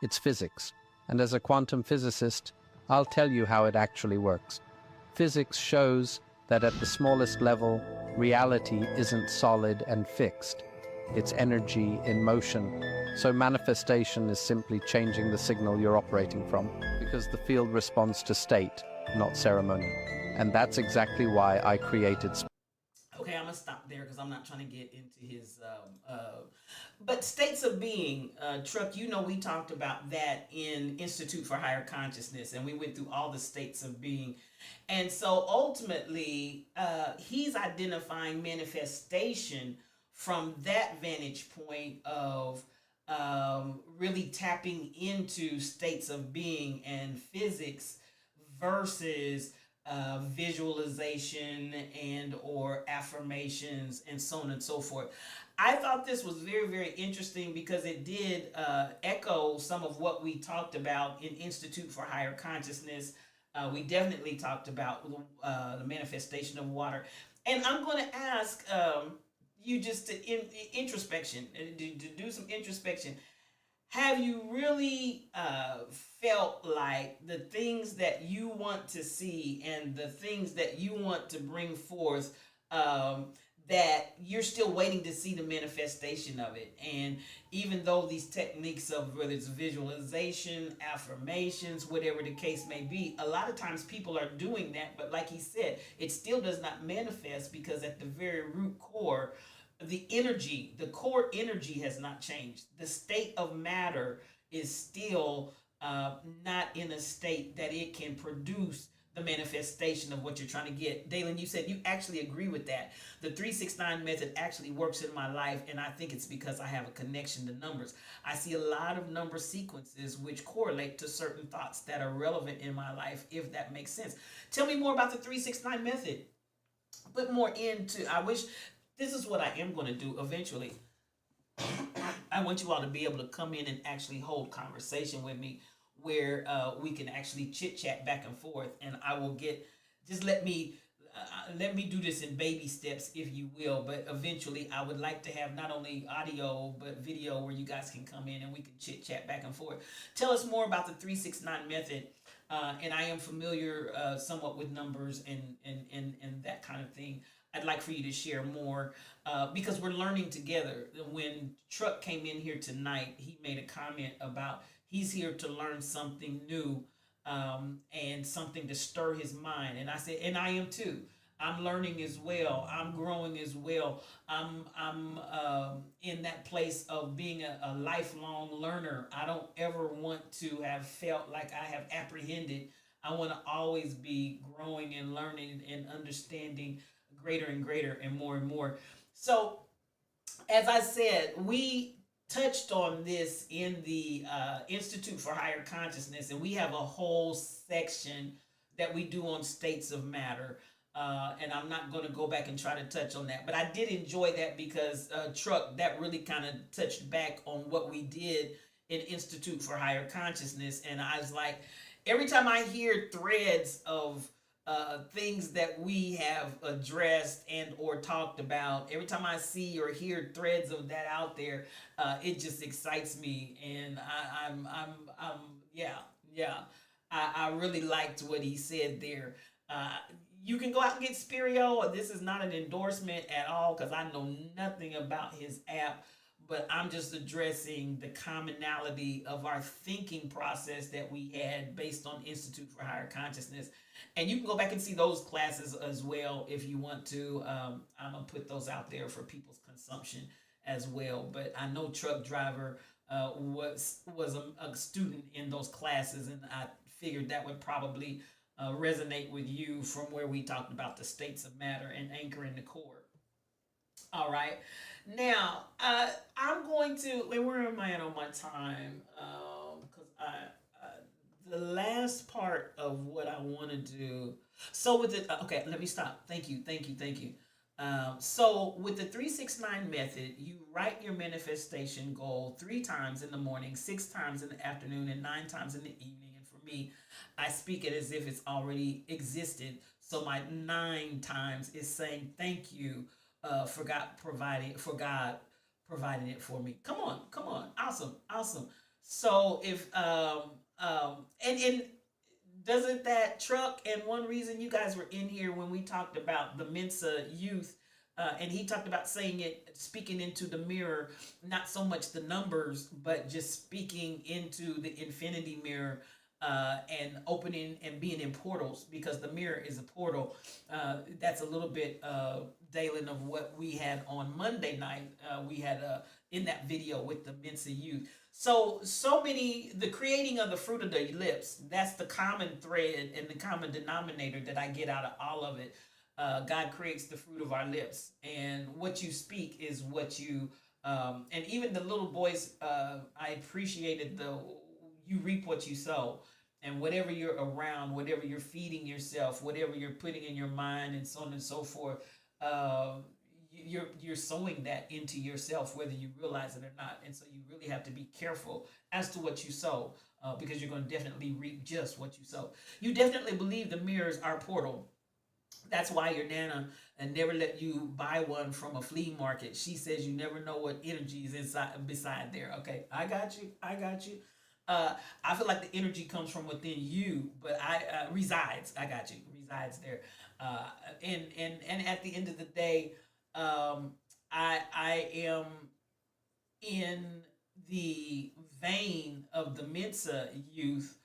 It's physics. And as a quantum physicist, I'll tell you how it actually works. Physics shows that at the smallest level, reality isn't solid and fixed. It's energy in motion. So manifestation is simply changing the signal you're operating from, because the field responds to state, not ceremony. And that's exactly why I created. Okay, I'm gonna stop there because I'm not trying to get into his. But states of being, Truck. You know, we talked about that in Institute for Higher Consciousness, and we went through all the states of being, and so ultimately, he's identifying manifestation from that vantage point of really tapping into states of being and physics versus visualization and or affirmations and so on and so forth. I thought this was very, very interesting because it did echo some of what we talked about in Institute for Higher Consciousness. We definitely talked about the manifestation of water. And I'm going to ask you just to introspection, to do some introspection. Have you really felt like the things that you want to see and the things that you want to bring forth, that you're still waiting to see the manifestation of it? And even though these techniques of whether it's visualization, affirmations, whatever the case may be, a lot of times people are doing that, but like he said, it still does not manifest because at the very root core, the energy, the core energy has not changed. The state of matter is still not in a state that it can produce the manifestation of what you're trying to get. Dalen, you said you actually agree with that. The 369 method actually works in my life, and I think it's because I have a connection to numbers. I see a lot of number sequences which correlate to certain thoughts that are relevant in my life, if that makes sense. Tell me more about the 369 method. Put more into, I wish, this is what I am going to do eventually. I want you all to be able to come in and actually hold conversation with me where we can actually chit chat back and forth, and I will get, just let me do this in baby steps, if you will, but eventually I would like to have not only audio but video where you guys can come in and we can chit chat back and forth. Tell us more about the 369 method, and I am familiar somewhat with numbers and that kind of thing. I'd like for you to share more because we're learning together. When Truck came in here tonight, he made a comment about he's here to learn something new and something to stir his mind. And I said, and I am too. I'm learning as well. I'm growing as well. I'm in that place of being a lifelong learner. I don't ever want to have felt like I have apprehended. I want to always be growing and learning and understanding greater and greater and more. So, as I said, we touched on this in the Institute for Higher Consciousness, and we have a whole section that we do on states of matter. And I'm not going to go back and try to touch on that, but I did enjoy that because Truck, that really kind of touched back on what we did in Institute for Higher Consciousness. And I was like, every time I hear threads of things that we have addressed and or talked about, every time I see or hear threads of that out there, it just excites me, and I really liked what he said there. You can go out and get Spirio. This is not an endorsement at all because I know nothing about his app, but I'm just addressing the commonality of our thinking process that we had based on Institute for Higher Consciousness. And you can go back and see those classes as well if you want to. I'm going to put those out there for people's consumption as well. But I know Truck Driver was a student in those classes, and I figured that would probably resonate with you from where we talked about the states of matter and anchoring the core. All right. Now, I'm going to, where am I at on my time? Because the last part of what I want to do, so with the, okay, let me stop. Thank you. So with the 369 method, you write your manifestation goal 3 times in the morning, 6 times in the afternoon, and 9 times in the evening. And for me, I speak it as if it's already existed. So my 9 times is saying thank you for God providing it for me. Come on, awesome, awesome. So if and doesn't that truck, and one reason you guys were in here when we talked about the Mensa youth, and he talked about saying it, speaking into the mirror, not so much the numbers, but just speaking into the infinity mirror, and opening and being in portals, because the mirror is a portal. That's a little bit, Dalen, of what we had on Monday night. We had in that video with the Mensa youth. So many, the creating of the fruit of the lips, that's the common thread and the common denominator that I get out of all of it. God creates the fruit of our lips, and what you speak is what you, and even the little boys, I appreciated you reap what you sow. And whatever you're around, whatever you're feeding yourself, whatever you're putting in your mind, and so on and so forth, you're sowing that into yourself, whether you realize it or not. And so you really have to be careful as to what you sow, because you're going to definitely reap just what you sow. You definitely believe the mirrors are portal. That's why your Nana never let you buy one from a flea market. She says you never know what energy is beside there. Okay, I got you. I feel like the energy comes from within you, but resides. I got you. Resides there. And at the end of the day, I am in the vein of the Mensa youth.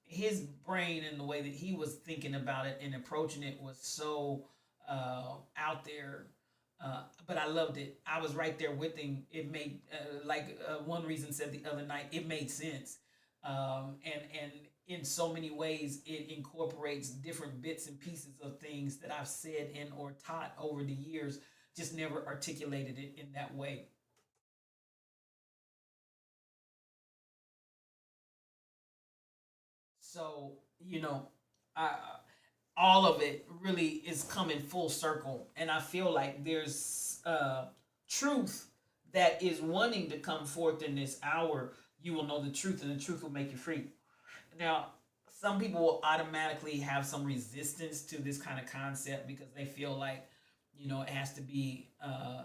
His brain and the way that he was thinking about it and approaching it was so out there. But I loved it. I was right there with him. It made, one reason said the other night, it made sense. And in so many ways, it incorporates different bits and pieces of things that I've said and or taught over the years, just never articulated it in that way. So, all of it really is coming full circle. And I feel like there's truth that is wanting to come forth in this hour. You will know the truth, and the truth will make you free. Now, some people will automatically have some resistance to this kind of concept because they feel like, it has to be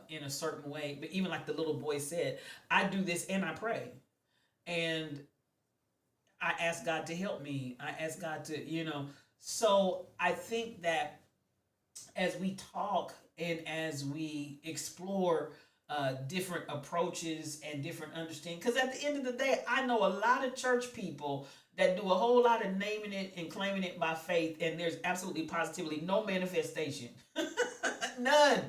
in a certain way. But even like the little boy said, I do this and I pray. And I ask God to help me. I ask God to, So I think that as we talk and as we explore different approaches and different understanding, because at the end of the day, I know a lot of church people that do a whole lot of naming it and claiming it by faith, and there's absolutely positively no manifestation. None.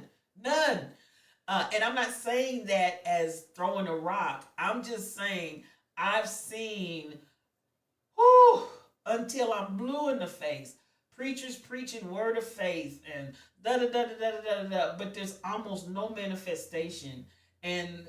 And I'm not saying that as throwing a rock. I'm just saying I've seen, until I'm blue in the face, preachers preaching word of faith and but there's almost no manifestation. And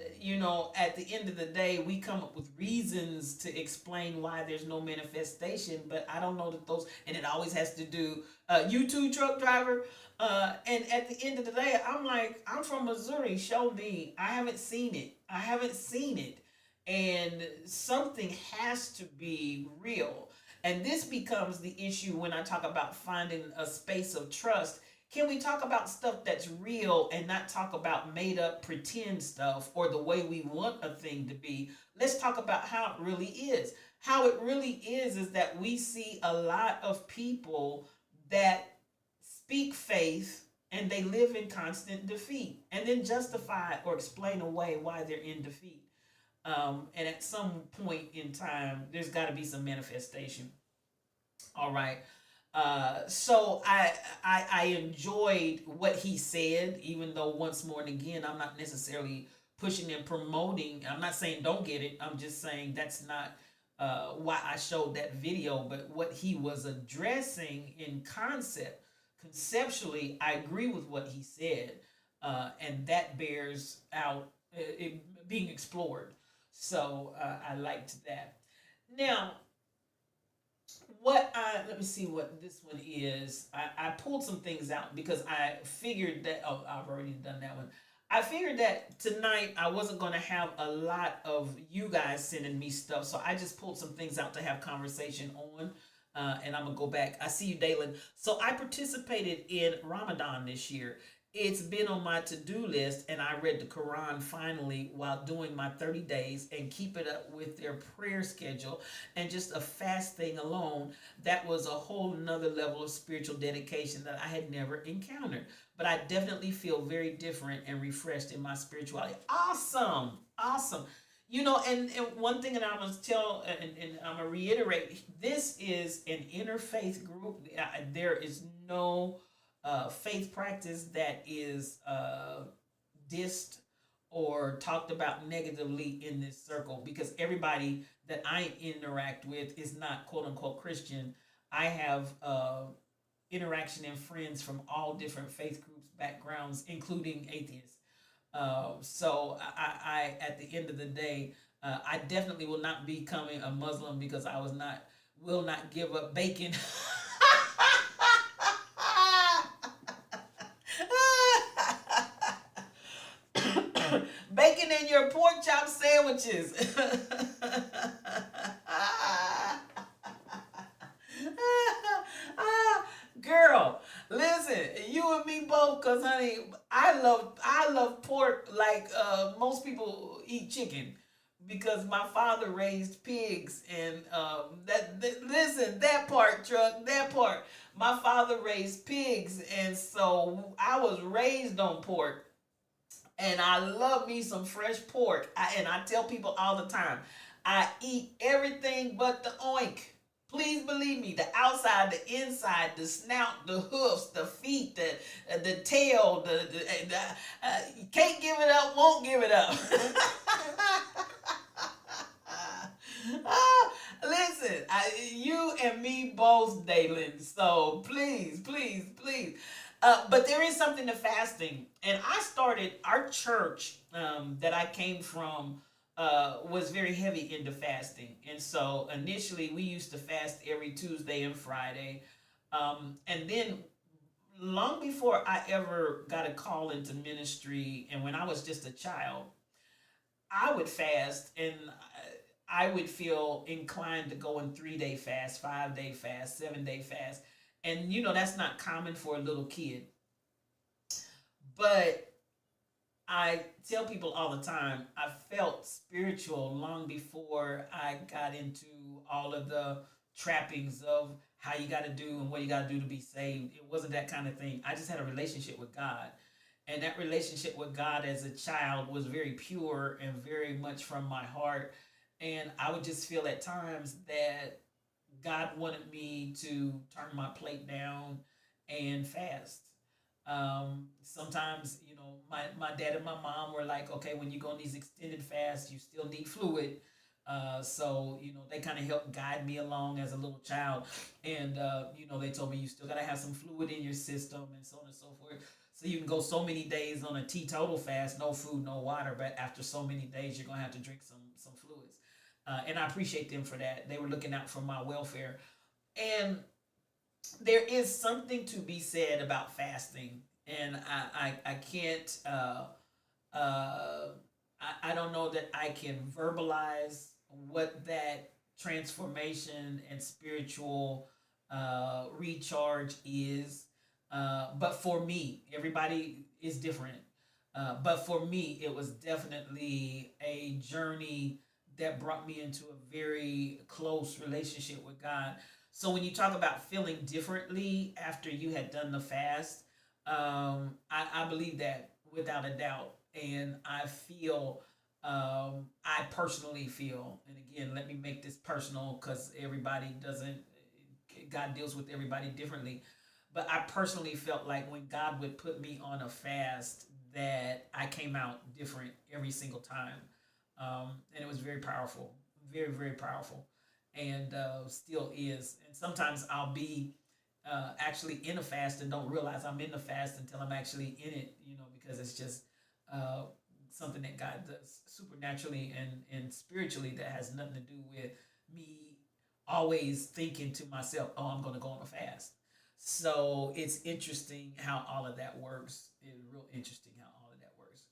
at the end of the day, we come up with reasons to explain why there's no manifestation, but I don't know that those, and it always has to do, you too, truck driver. And at the end of the day, I'm like, I'm from Missouri, show me. I haven't seen it. And something has to be real. And this becomes the issue when I talk about finding a space of trust. Can we talk about stuff that's real and not talk about made up pretend stuff or the way we want a thing to be? Let's talk about how it really is. How it really is that we see a lot of people that speak faith and they live in constant defeat and then justify or explain away why they're in defeat. And at some point in time, there's got to be some manifestation. All right. So I enjoyed what he said, even though once more and again, I'm not necessarily pushing and promoting. I'm not saying don't get it. I'm just saying that's not why I showed that video, but what he was addressing in conceptually, I agree with what he said. And that bears out being explored. So I liked that. Now, let me see what this one is. I pulled some things out because I figured that, I've already done that one. I figured that tonight I wasn't going to have a lot of you guys sending me stuff. So I just pulled some things out to have conversation on. And I'm gonna go back. I see you, Dalen. So I participated in Ramadan this year. It's been on my to-do list, and I read the Quran finally while doing my 30 days and keep it up with their prayer schedule and just a fasting alone. That was a whole nother level of spiritual dedication that I had never encountered. But I definitely feel very different and refreshed in my spirituality. Awesome. Awesome. You know, and one thing that I'm going to tell, and I'm going to reiterate, this is an interfaith group. There is no faith practice that is dissed or talked about negatively in this circle, because everybody that I interact with is not quote unquote Christian. I have interaction and friends from all different faith groups, backgrounds, including atheists. So I, at the end of the day, I definitely will not be becoming a Muslim because I will not give up bacon. Bacon in your pork chop sandwiches. Girl, listen, you and me both, cause honey, I love pork like most people eat chicken, because my father raised pigs, and listen, that part, truck, that part. My father raised pigs, and so I was raised on pork. And I love me some fresh pork. And I tell people all the time, I eat everything but the oink. Please believe me, the outside, the inside, the snout, the hoofs, the feet, the tail, can't give it up, won't give it up. Listen, you and me both, Dalen. So please, please, please. But there is something to fasting. And I started, our church that I came from was very heavy into fasting. And so initially we used to fast every Tuesday and Friday. And then long before I ever got a call into ministry, and when I was just a child, I would fast, and I would feel inclined to go in 3-day fast, 5-day fast, 7-day fast. And you know, that's not common for a little kid. But I tell people all the time, I felt spiritual long before I got into all of the trappings of how you got to do and what you got to do to be saved. It wasn't that kind of thing. I just had a relationship with God. And that relationship with God as a child was very pure and very much from my heart. And I would just feel at times that God wanted me to turn my plate down and fast. Sometimes, you know, my dad and my mom were like, okay, when you go on these extended fasts, you still need fluid. So, you know, they kind of helped guide me along as a little child. And, you know, they told me you still got to have some fluid in your system and so on and so forth. So you can go so many days on a teetotal fast, no food, no water. But after so many days, you're going to have to drink some fluids. And I appreciate them for that. They were looking out for my welfare. And there is something to be said about fasting. And I can't, I don't know that I can verbalize what that transformation and spiritual recharge is. But for me, everybody is different. But for me, it was definitely a journey that brought me into a very close relationship with God. So when you talk about feeling differently after you had done the fast, I believe that without a doubt. And I feel, I personally feel, and again, let me make this personal because everybody doesn't, God deals with everybody differently. But I personally felt like when God would put me on a fast, that I came out different every single time. And it was very powerful, very, very powerful, and still is. And sometimes I'll be actually in a fast and don't realize I'm in the fast until I'm actually in it, you know, because it's just something that God does supernaturally and spiritually that has nothing to do with me always thinking to myself, oh, I'm going to go on a fast. So it's interesting how all of that works. It's real interesting how all of that works.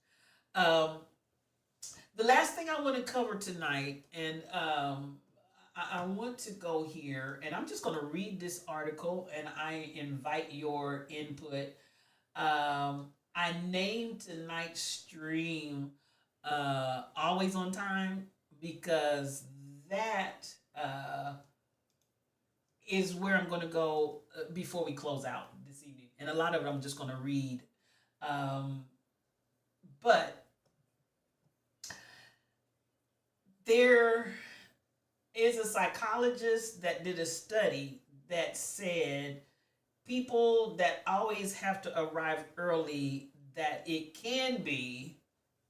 The last thing I want to cover tonight, and I want to go here, and I'm just going to read this article, and I invite your input. I named tonight's stream Always on Time because that is where I'm going to go before we close out this evening. And a lot of it I'm just going to read. But there is a psychologist that did a study that said people that always have to arrive early, that it can be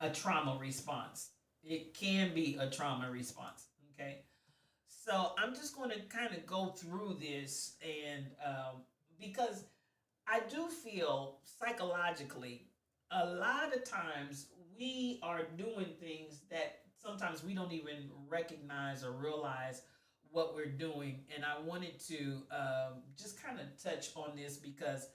a trauma response. It can be a trauma response. Okay. So I'm just going to kind of go through this, and because I do feel psychologically, a lot of times we are doing things that sometimes we don't even recognize or realize what we're doing. And I wanted to just kind of touch on this because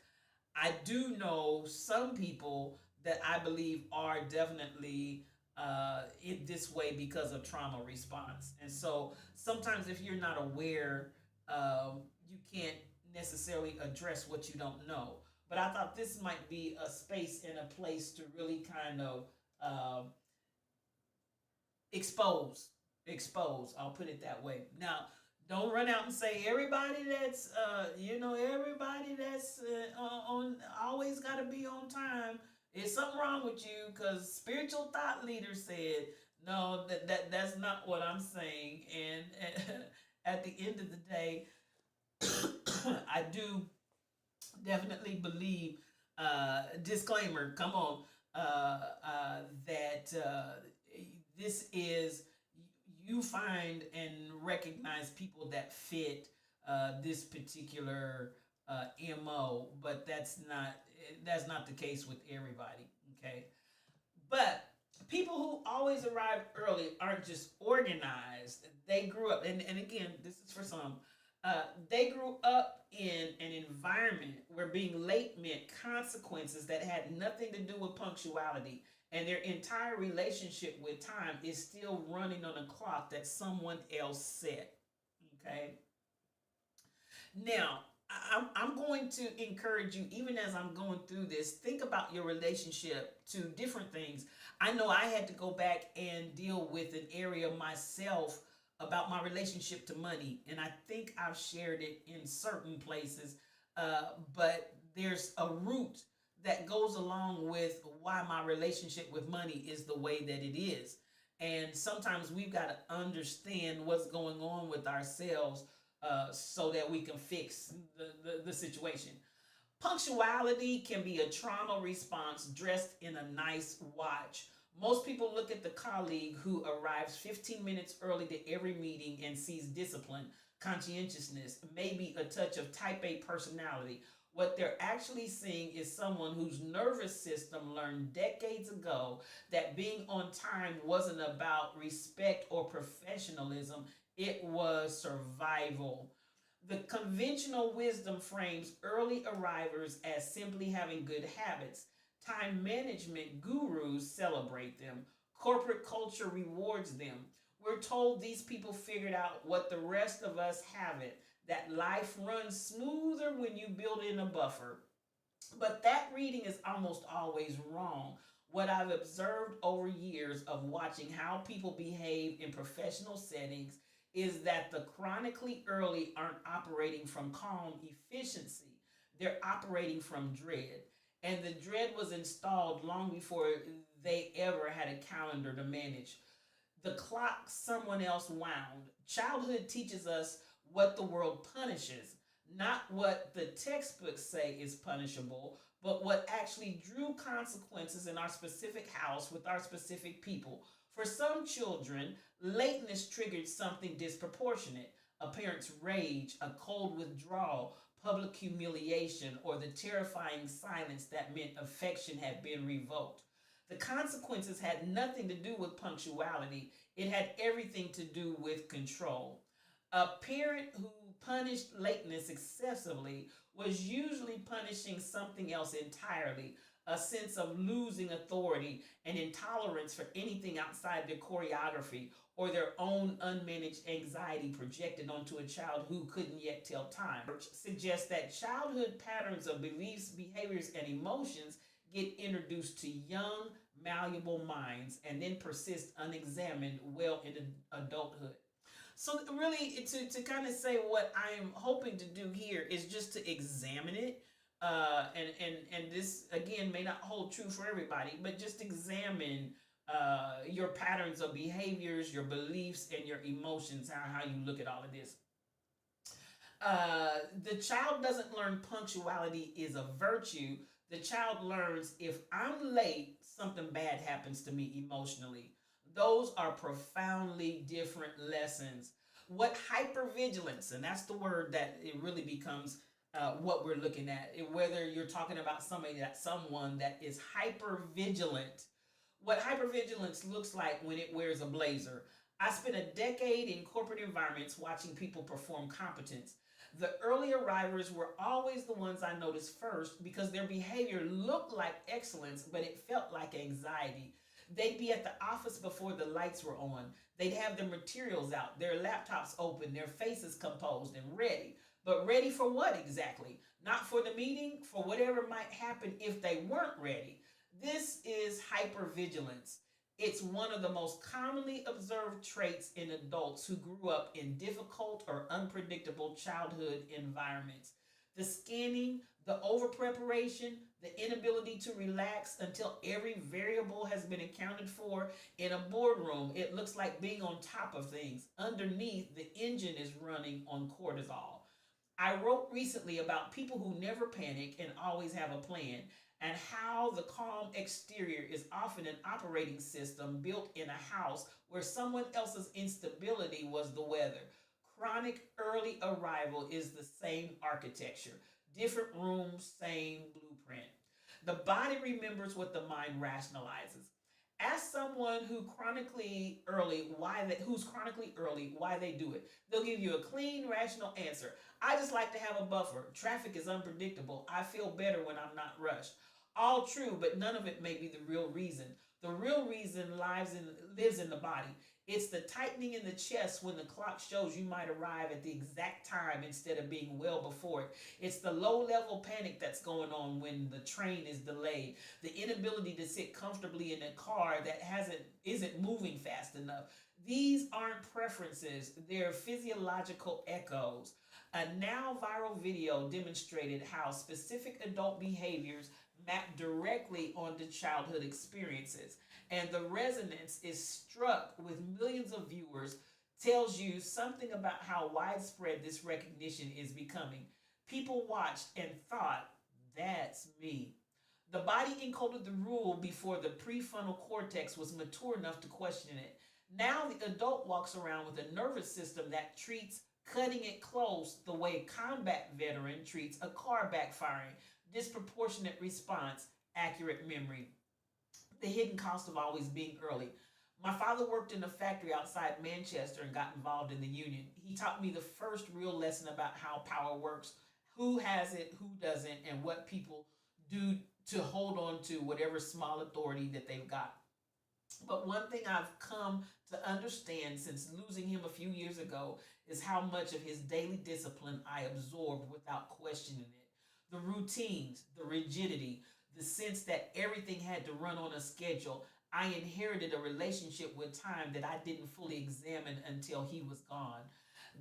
I do know some people that I believe are definitely in this way because of trauma response. And so sometimes if you're not aware, you can't necessarily address what you don't know. But I thought this might be a space and a place to really kind of expose. I'll put it that way. Now, don't run out and say everybody that's everybody that's on always got to be on time. There's something wrong with you, because spiritual thought leader said no. That's not what I'm saying. And at the end of the day, I do definitely believe. Disclaimer. Come on. That this is, you find and recognize people that fit this particular MO, but that's not the case with everybody. Okay, but people who always arrive early aren't just organized. They grew up, and again, this is for some. They grew up in an environment where being late meant consequences that had nothing to do with punctuality, and their entire relationship with time is still running on a clock that someone else set. Okay. Now, I'm going to encourage you, even as I'm going through this, think about your relationship to different things. I know I had to go back and deal with an area myself about my relationship to money, and I think I've shared it in certain places, but there's a root that goes along with why my relationship with money is the way that it is. And sometimes we've got to understand what's going on with ourselves so that we can fix the situation. Punctuality can be a trauma response dressed in a nice watch. Most people look at the colleague who arrives 15 minutes early to every meeting and sees discipline, conscientiousness, maybe a touch of type A personality. What they're actually seeing is someone whose nervous system learned decades ago that being on time wasn't about respect or professionalism, it was survival. The conventional wisdom frames early arrivers as simply having good habits. Time management gurus celebrate them. Corporate culture rewards them. We're told these people figured out what the rest of us haven't, that life runs smoother when you build in a buffer. But that reading is almost always wrong. What I've observed over years of watching how people behave in professional settings is that the chronically early aren't operating from calm efficiency. They're operating from dread. And the dread was installed long before they ever had a calendar to manage. The clock someone else wound. Childhood teaches us what the world punishes, not what the textbooks say is punishable, but what actually drew consequences in our specific house with our specific people. For some children, lateness triggered something disproportionate: a parent's rage, a cold withdrawal, public humiliation, or the terrifying silence that meant affection had been revoked. The consequences had nothing to do with punctuality. It had everything to do with control. A parent who punished lateness excessively was usually punishing something else entirely. a sense of losing authority, and intolerance for anything outside their choreography, or their own unmanaged anxiety projected onto a child who couldn't yet tell time. Suggests that childhood patterns of beliefs, behaviors, and emotions get introduced to young, malleable minds and then persist unexamined well into adulthood. So really, to kind of say what I am hoping to do here is just to examine it. And this again may not hold true for everybody, but just examine your patterns of behaviors, your beliefs, and your emotions, how you look at all of this. The child doesn't learn punctuality is a virtue. The child learns if I'm late, something bad happens to me emotionally. Those are profoundly different lessons. What hypervigilance, and that's the word that it really becomes what we're looking at, whether you're talking about someone that is hypervigilant. What hypervigilance looks like when it wears a blazer. I spent a decade in corporate environments watching people perform competence. The early arrivers were always the ones I noticed first because their behavior looked like excellence, but it felt like anxiety. They'd be at the office before the lights were on. They'd have their materials out, their laptops open, their faces composed and ready. But ready for what exactly? Not for the meeting, for whatever might happen if they weren't ready. This is hypervigilance. It's one of the most commonly observed traits in adults who grew up in difficult or unpredictable childhood environments. The scanning, the over-preparation, the inability to relax until every variable has been accounted for. In a boardroom, it looks like being on top of things. Underneath, the engine is running on cortisol. I wrote recently about people who never panic and always have a plan, and how the calm exterior is often an operating system built in a house where someone else's instability was the weather. Chronic early arrival is the same architecture. Different rooms, same blueprint. The body remembers what the mind rationalizes. Ask someone who's chronically early why they do it. They'll give you a clean, rational answer. I just like to have a buffer. Traffic is unpredictable. I feel better when I'm not rushed. All true, but none of it may be the real reason. The real reason lives in the body. It's the tightening in the chest when the clock shows you might arrive at the exact time instead of being well before it. It's the low-level panic that's going on when the train is delayed. The inability to sit comfortably in a car that isn't moving fast enough. These aren't preferences, they're physiological echoes. A now viral video demonstrated how specific adult behaviors map directly onto childhood experiences, and the resonance is struck with millions of viewers, tells you something about how widespread this recognition is becoming. People watched and thought, that's me. The body encoded the rule before the prefrontal cortex was mature enough to question it. Now the adult walks around with a nervous system that treats cutting it close the way a combat veteran treats a car backfiring. Disproportionate response, accurate memory. The hidden cost of always being early. My father worked in a factory outside Manchester and got involved in the union. He taught me the first real lesson about how power works, who has it, who doesn't, and what people do to hold on to whatever small authority that they've got. But one thing I've come to understand since losing him a few years ago is how much of his daily discipline I absorbed without questioning it. The routines, the rigidity, the sense that everything had to run on a schedule. I inherited a relationship with time that I didn't fully examine until he was gone.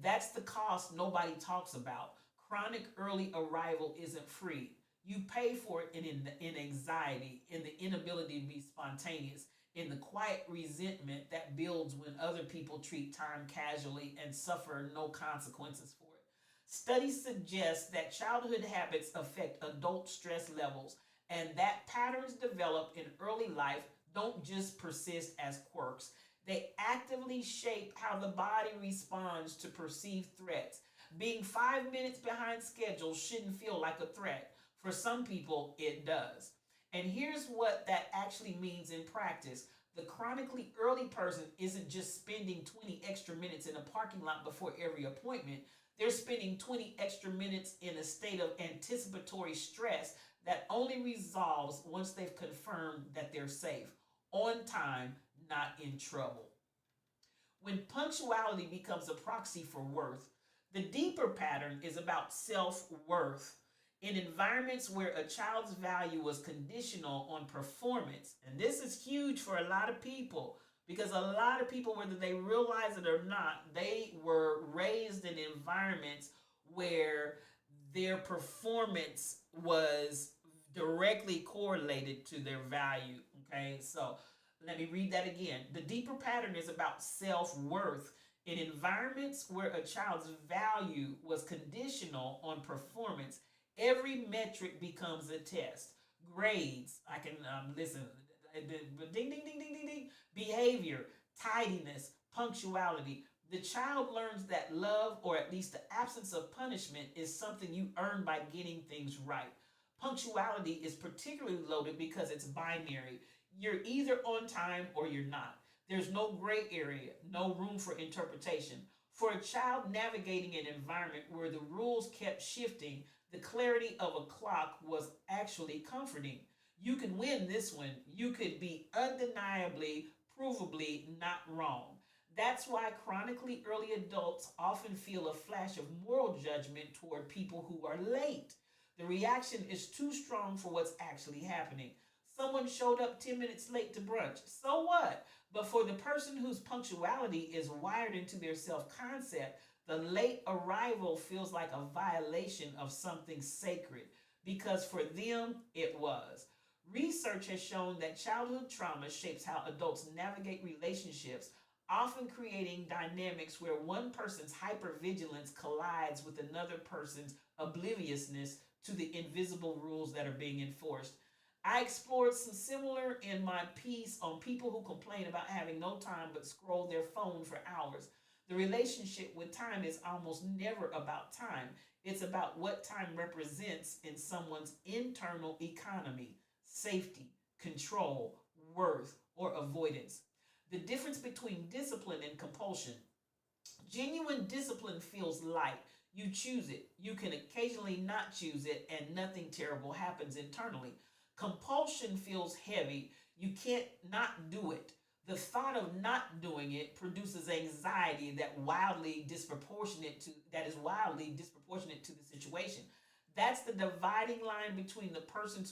That's the cost nobody talks about. Chronic early arrival isn't free. You pay for it in anxiety, in the inability to be spontaneous, in the quiet resentment that builds when other people treat time casually and suffer no consequences for it. Studies suggest that childhood habits affect adult stress levels, and that patterns developed in early life don't just persist as quirks. They actively shape how the body responds to perceived threats. Being 5 minutes behind schedule shouldn't feel like a threat. For some people, it does. And here's what that actually means in practice. The chronically early person isn't just spending 20 extra minutes in a parking lot before every appointment. They're spending 20 extra minutes in a state of anticipatory stress that only resolves once they've confirmed that they're safe, on time, not in trouble. When punctuality becomes a proxy for worth, the deeper pattern is about self worth. In environments where a child's value was conditional on performance, and this is huge for a lot of people because a lot of people, whether they realize it or not, they were raised in environments where their performance was directly correlated to their value. Okay, so let me read that again. The deeper pattern is about self-worth. In environments where a child's value was conditional on performance, every metric becomes a test. Grades, I can listen, ding, ding, ding, ding, ding, ding. Behavior, tidiness, punctuality. The child learns that love, or at least the absence of punishment, is something you earn by getting things right. Punctuality is particularly loaded because it's binary. You're either on time or you're not. There's no gray area, no room for interpretation. For a child navigating an environment where the rules kept shifting, the clarity of a clock was actually comforting. You could win this one. You could be undeniably, provably not wrong. That's why chronically early adults often feel a flash of moral judgment toward people who are late. The reaction is too strong for what's actually happening. Someone showed up 10 minutes late to brunch. So what? But for the person whose punctuality is wired into their self-concept, the late arrival feels like a violation of something sacred, because for them it was. Research has shown that childhood trauma shapes how adults navigate relationships, often creating dynamics where one person's hypervigilance collides with another person's obliviousness to the invisible rules that are being enforced. I explored some similar in my piece on people who complain about having no time but scroll their phone for hours. The relationship with time is almost never about time. It's about what time represents in someone's internal economy: safety, control, worth, or avoidance. The difference between discipline and compulsion. Genuine discipline feels light. You choose it. You can occasionally not choose it, and nothing terrible happens internally. Compulsion feels heavy. You can't not do it. The thought of not doing it produces anxiety that is wildly disproportionate to the situation. That's the dividing line between the person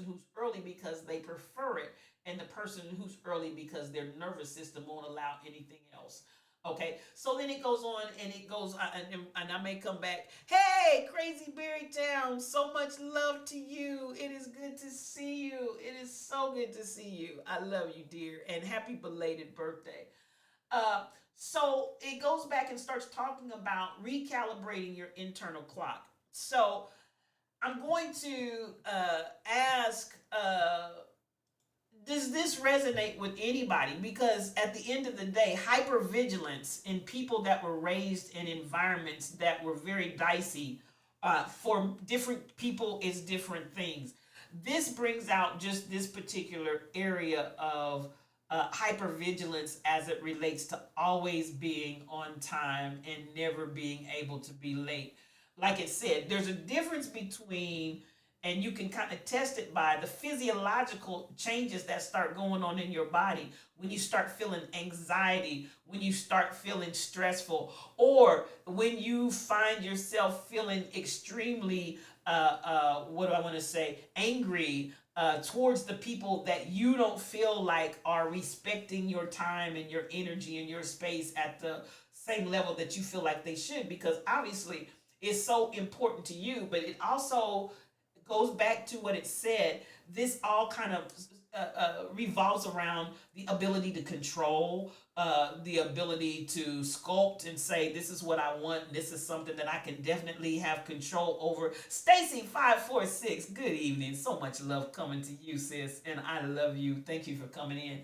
who's early because they prefer it and the person who's early because their nervous system won't allow anything else. Okay, so then it goes on and it goes, and I may come back. Hey, Crazy Berry Town, so much love to you. It is good to see you. It is so good to see you. I love you, dear, and happy belated birthday. So it goes back and starts talking about recalibrating your internal clock. So I'm going to ask, does this resonate with anybody? Because at the end of the day, hypervigilance in people that were raised in environments that were very dicey, for different people is different things. This brings out just this particular area of hypervigilance as it relates to always being on time and never being able to be late. Like it said, there's a difference between, and you can kind of test it by the physiological changes that start going on in your body when you start feeling anxiety, when you start feeling stressful, or when you find yourself feeling extremely, angry towards the people that you don't feel like are respecting your time and your energy and your space at the same level that you feel like they should, because obviously it's so important to you, but it also goes back to what it said. This all kind of revolves around the ability to control, the ability to sculpt and say, this is what I want. And this is something that I can definitely have control over. Stacy 546, good evening. So much love coming to you, sis. And I love you. Thank you for coming in.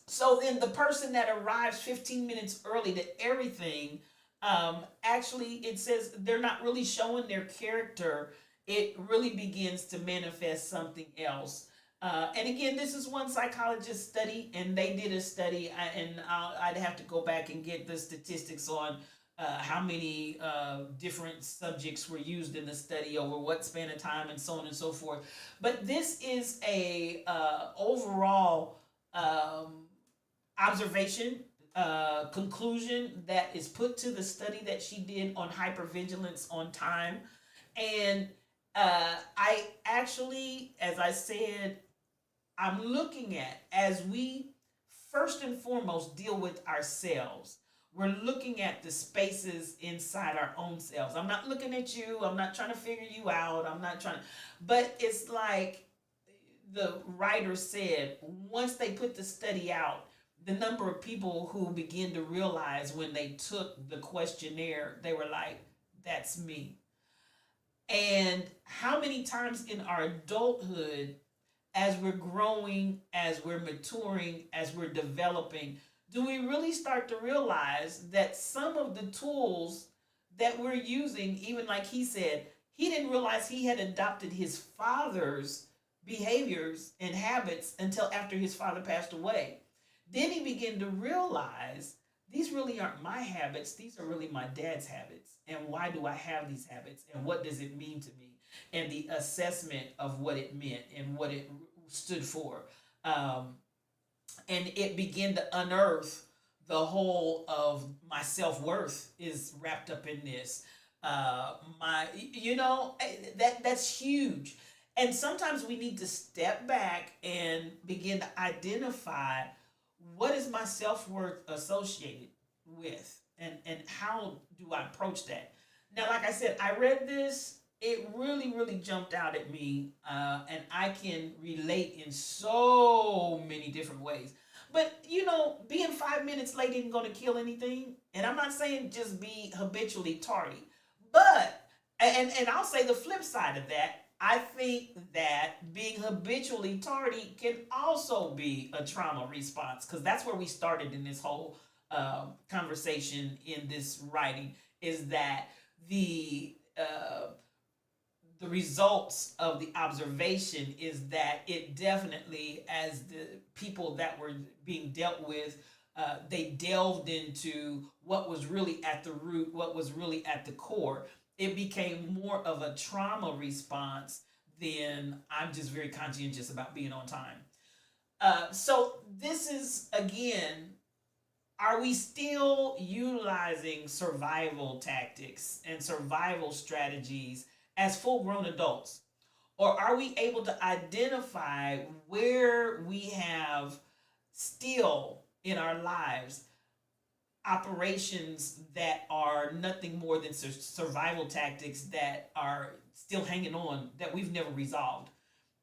So then the person that arrives 15 minutes early to everything, actually it says they're not really showing their character. It really begins to manifest something else. And again, this is one psychologist study, and they did a study, and I'd have to go back and get the statistics on how many different subjects were used in the study over what span of time, and so on and so forth. But this is a overall observation, conclusion that is put to the study that she did on hypervigilance on time. And I actually, as I said, I'm looking at, as we first and foremost deal with ourselves, we're looking at the spaces inside our own selves. I'm not looking at you. I'm not trying to figure you out. I'm not trying to, but it's like the writer said, once they put the study out, the number of people who begin to realize when they took the questionnaire, they were like, that's me. And how many times in our adulthood, as we're growing, as we're maturing, as we're developing, do we really start to realize that some of the tools that we're using, even like he said, he didn't realize he had adopted his father's behaviors and habits until after his father passed away. Then he began to realize these really aren't my habits, these are really my dad's habits. And why do I have these habits? And what does it mean to me? And the assessment of what it meant and what it stood for. And it began to unearth the whole of my self-worth is wrapped up in this. That's huge. And sometimes we need to step back and begin to identify, what is my self-worth associated with, and how do I approach that? Now, like I said, I read this, it really, really jumped out at me, and I can relate in so many different ways. But, being 5 minutes late isn't going to kill anything. And I'm not saying just be habitually tardy. But, and I'll say the flip side of that, I think that being habitually tardy can also be a trauma response, because that's where we started in this whole conversation in this writing, is that the results of the observation is that it definitely, as the people that were being dealt with, they delved into what was really at the root, what was really at the core. It became more of a trauma response than I'm just very conscientious about being on time. So this is, again, are we still utilizing survival tactics and survival strategies as full-grown adults? Or are we able to identify where we have still in our lives operations that are nothing more than survival tactics that are still hanging on, that we've never resolved?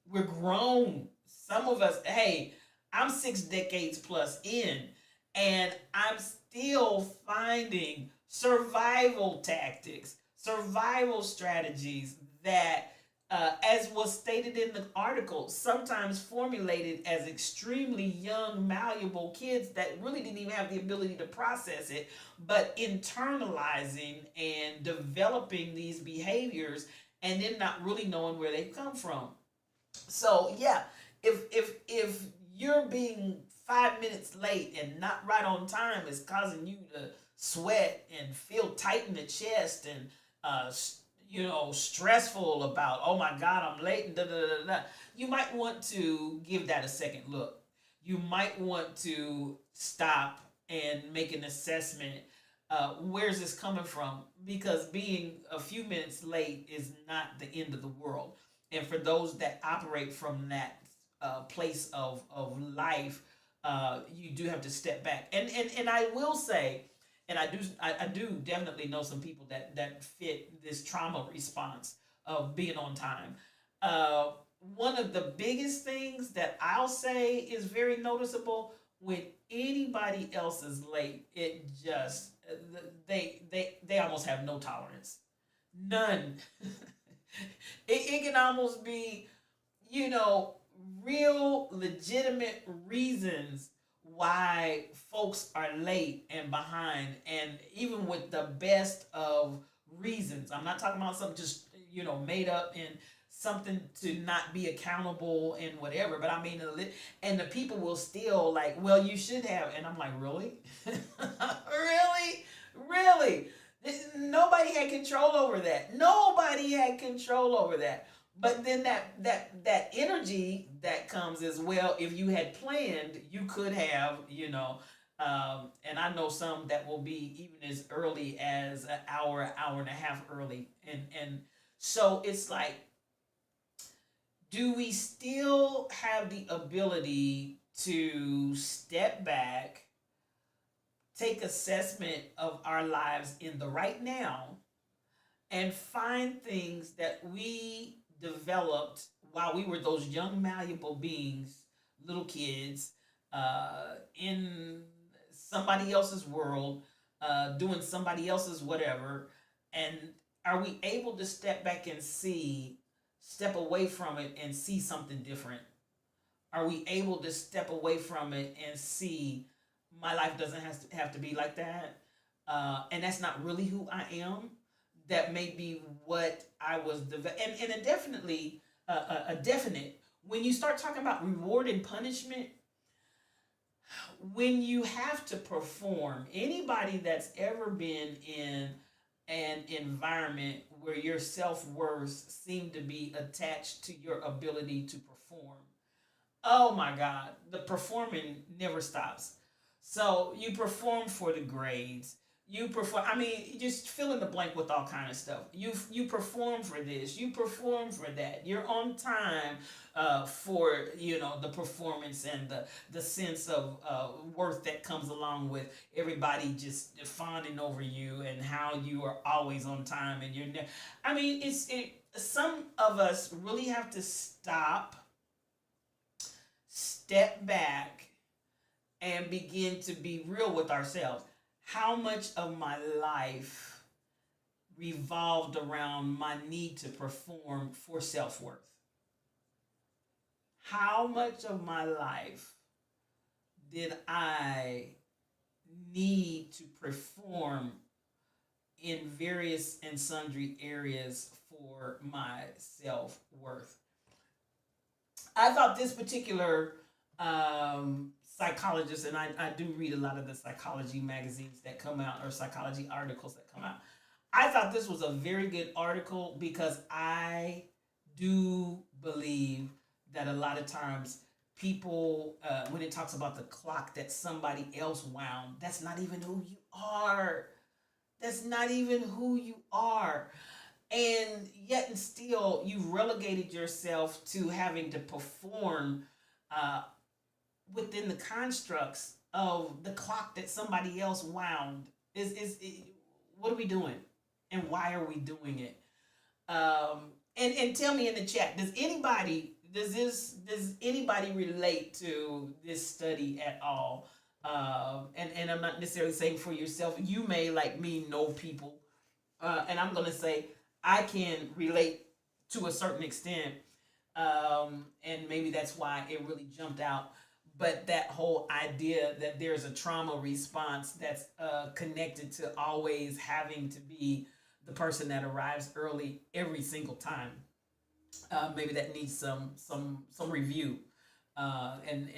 We're grown. Some of us, hey, I'm 6 decades plus in, and I'm still finding survival tactics, survival strategies that, as was stated in the article, sometimes formulated as extremely young, malleable kids that really didn't even have the ability to process it, but internalizing and developing these behaviors and then not really knowing where they come from. So yeah, if you're being 5 minutes late and not right on time is causing you to sweat and feel tight in the chest and stressful about, oh my God, I'm late, and da da da da, you might want to give that a second look. You might want to stop and make an assessment. Where's this coming from? Because being a few minutes late is not the end of the world. And for those that operate from that place of life, you do have to step back. And I will say, and I do definitely know some people that fit this trauma response of being on time. One of the biggest things that I'll say is very noticeable: when anybody else is late, it just they almost have no tolerance, none. It can almost be, real legitimate reasons why folks are late and behind, and even with the best of reasons. I'm not talking about something just, made up and something to not be accountable and whatever, but I mean, and the people will still like, well, you should have, and I'm like, really? Really? Nobody had control over that. Nobody had control over that. But then that energy that comes as well, if you had planned, you could have, and I know some that will be even as early as an hour and a half early. And so it's like, do we still have the ability to step back, take assessment of our lives in the right now, and find things that we developed while we were those young, malleable beings, little kids, in somebody else's world, doing somebody else's whatever? And are we able to step back and step away from it and see something different? Are we able to step away from it and see my life doesn't have to be like that? And that's not really who I am. That may be what I was and a definitely a definite. When you start talking about reward and punishment, when you have to perform, anybody that's ever been in an environment where your self-worth seemed to be attached to your ability to perform, oh my God, the performing never stops. So you perform for the grades. You perform. I mean, you just fill in the blank with all kind of stuff. You perform for this. You perform for that. You're on time for the performance and the sense of worth that comes along with everybody just fawning over you and how you are always on time and I mean, some of us really have to step back, and begin to be real with ourselves. How much of my life revolved around my need to perform for self-worth? How much of my life did I need to perform in various and sundry areas for my self-worth? I thought this particular psychologist, and I do read a lot of the psychology magazines that come out, or psychology articles that come out. I thought this was a very good article because I do believe that a lot of times people, when it talks about the clock that somebody else wound, that's not even who you are. That's not even who you are. And yet and still, you've relegated yourself to having to perform within the constructs of the clock that somebody else wound. What are we doing, and why are we doing it? And tell me in the chat, does anybody relate to this study at all? And I'm not necessarily saying for yourself. You may, like me, know people, and I'm gonna say I can relate to a certain extent, and maybe that's why it really jumped out. But that whole idea that there's a trauma response that's connected to always having to be the person that arrives early every single time, maybe that needs some review. And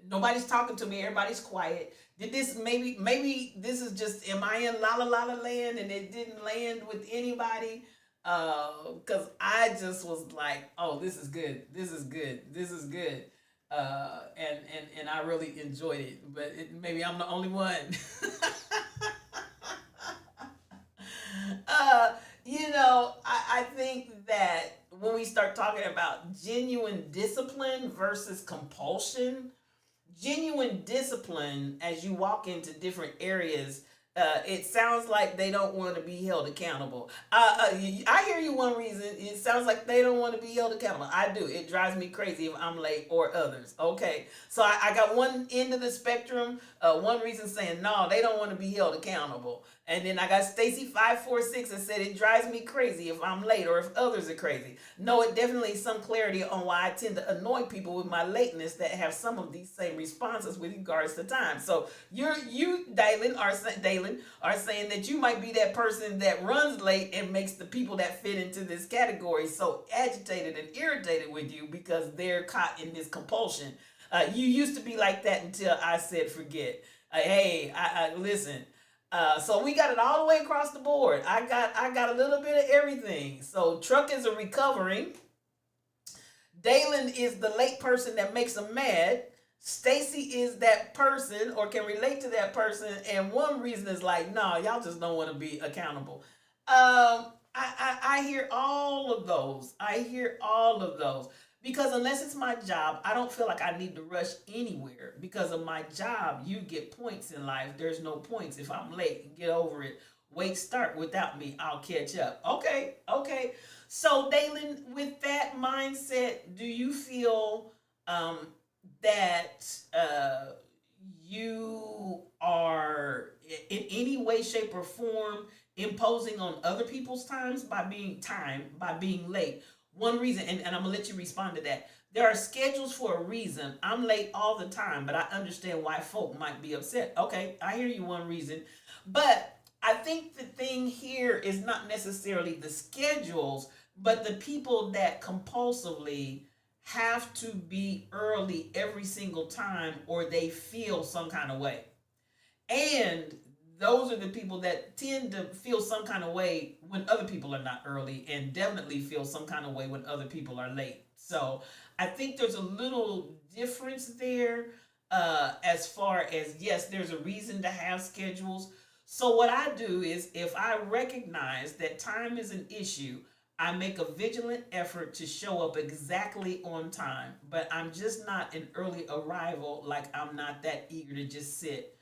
nobody's talking to me. Everybody's quiet. Did this maybe this is just, am I in la la la la land and it didn't land with anybody? Because I just was like, oh, this is good. This is good. This is good. And I really enjoyed it, but maybe I'm the only one. I think that when we start talking about genuine discipline versus compulsion, genuine discipline, as you walk into different areas, it sounds like they don't want to be held accountable. I hear you one reason. It sounds like they don't want to be held accountable. I do. It drives me crazy if I'm late or others. Okay. So I got one end of the spectrum. One reason saying, no, they don't want to be held accountable. And then I got Stacy 546 that said it drives me crazy if I'm late or if others are crazy. No, it definitely is some clarity on why I tend to annoy people with my lateness that have some of these same responses with regards to time. So Dalen, are saying that you might be that person that runs late and makes the people that fit into this category so agitated and irritated with you because they're caught in this compulsion. You used to be like that until I said forget. Hey, listen. So we got it all the way across the board. I got a little bit of everything. So Truck is a recovering. Dalen is the late person that makes them mad. Stacy is that person or can relate to that person. And one reason is like, no, y'all just don't want to be accountable. I hear all of those. I hear all of those. Because unless it's my job, I don't feel like I need to rush anywhere. Because of my job, you get points in life. There's no points. If I'm late, get over it. Wait, start without me. I'll catch up. Okay. So, Dalen, with that mindset, do you feel that you are in any way, shape, or form imposing on other people's times by being late? One reason, and I'm gonna let you respond to that. There are schedules for a reason. I'm late all the time, but I understand why folk might be upset. Okay, I hear you. One reason, but I think the thing here is not necessarily the schedules, but the people that compulsively have to be early every single time, or they feel some kind of way. And those are the people that tend to feel some kind of way when other people are not early, and definitely feel some kind of way when other people are late. So I think there's a little difference there as far as, yes, there's a reason to have schedules. So what I do is, if I recognize that time is an issue, I make a vigilant effort to show up exactly on time. But I'm just not an early arrival. Like, I'm not that eager to just sit.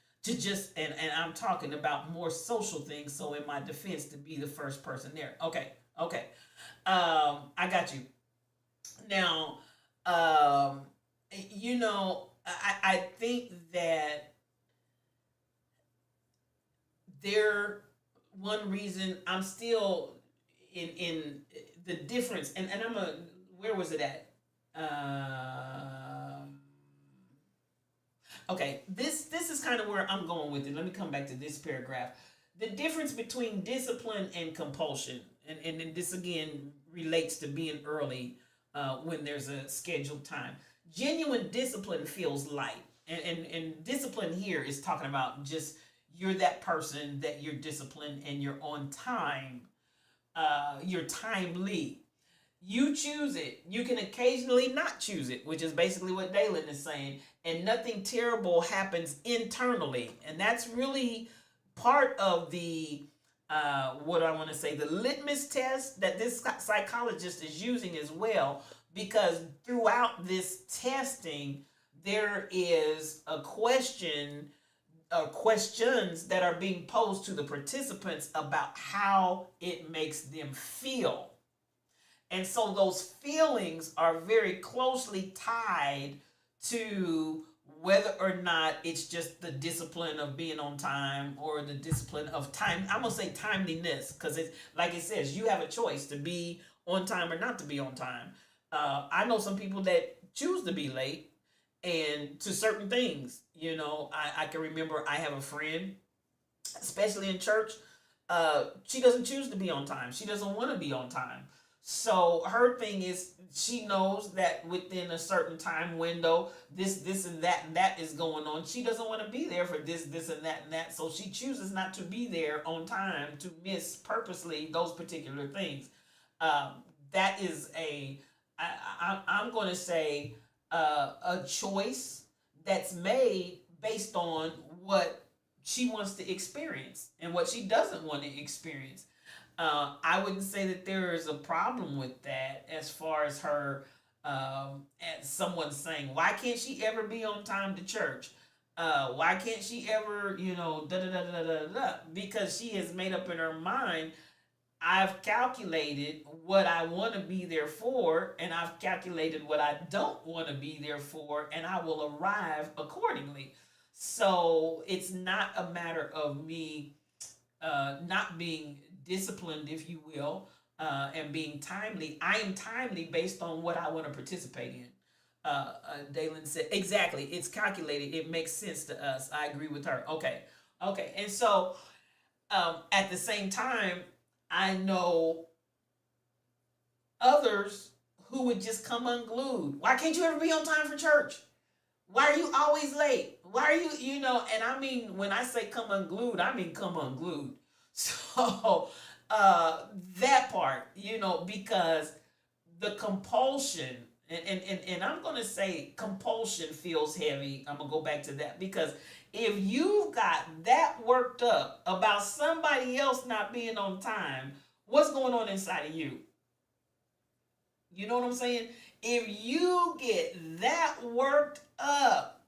And I'm talking about more social things, so in my defense, to be the first person there. Okay. I got you. Now, I think that one reason I'm still in the difference, and where was it at? Okay, this is kind of where I'm going with it. Let me come back to this paragraph. The difference between discipline and compulsion, and this again relates to being early when there's a scheduled time. Genuine discipline feels light, and discipline here is talking about just you're that person that you're disciplined and you're on time, you're timely. You choose it. You can occasionally not choose it, which is basically what Dalen is saying. And nothing terrible happens internally. And that's really part of the, the litmus test that this psychologist is using as well. Because throughout this testing, there is a question, questions that are being posed to the participants about how it makes them feel. And so those feelings are very closely tied to whether or not it's just the discipline of being on time or the discipline of time. I'm going to say timeliness, because it's like it says, you have a choice to be on time or not to be on time. I know some people that choose to be late, and to certain things, I can remember I have a friend, especially in church, she doesn't choose to be on time. She doesn't want to be on time. So her thing is, she knows that within a certain time window, this and that is going on. She doesn't want to be there for this and that. So she chooses not to be there on time, to miss purposely those particular things. That is I'm going to say a choice that's made based on what she wants to experience and what she doesn't want to experience. I wouldn't say that there is a problem with that, as far as her, as someone saying, why can't she ever be on time to church? Why can't she ever, because she has made up in her mind, I've calculated what I want to be there for, and I've calculated what I don't want to be there for, and I will arrive accordingly. So it's not a matter of me not being disciplined, if you will, and being timely. I am timely based on what I want to participate in. Dalen said, exactly, it's calculated. It makes sense to us. I agree with her. Okay. And so at the same time, I know others who would just come unglued. Why can't you ever be on time for church? Why are you always late? Why are you, and I mean, when I say come unglued, I mean come unglued. So, that part, because the compulsion, and I'm going to say compulsion feels heavy. I'm going to go back to that because if you got that worked up about somebody else not being on time, what's going on inside of you? You know what I'm saying? If you get that worked up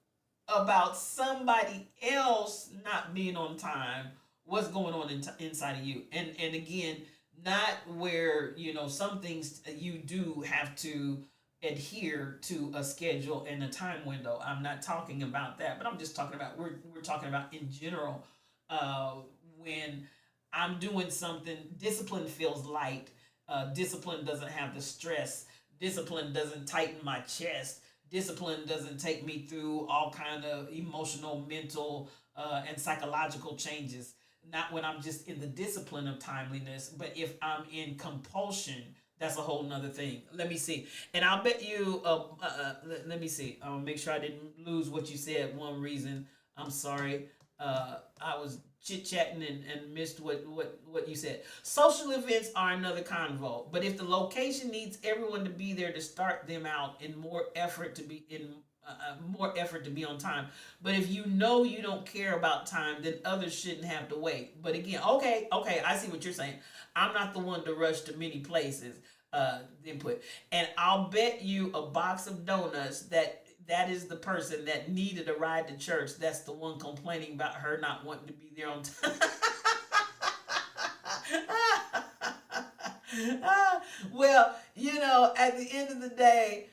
about somebody else not being on time, what's going on inside of you? And again, not where, some things you do have to adhere to a schedule and a time window. I'm not talking about that, but I'm just talking about, we're talking about in general, when I'm doing something, discipline feels light. Discipline doesn't have the stress. Discipline doesn't tighten my chest. Discipline doesn't take me through all kind of emotional, mental, and psychological changes. Not when I'm just in the discipline of timeliness, but if I'm in compulsion, that's a whole nother thing. Let me see. And I'll bet you, let me see. I'll make sure I didn't lose what you said. One reason, I'm sorry. I was chit-chatting and missed what you said. Social events are another convo, but if the location needs everyone to be there to start them out in more effort to be on time. But if you don't care about time, then others shouldn't have to wait. But again, okay, I see what you're saying. I'm not the one to rush to many places. Input, and I'll bet you a box of donuts that is the person that needed a ride to church. That's the one complaining about her not wanting to be there on time. Well, at the end of the day,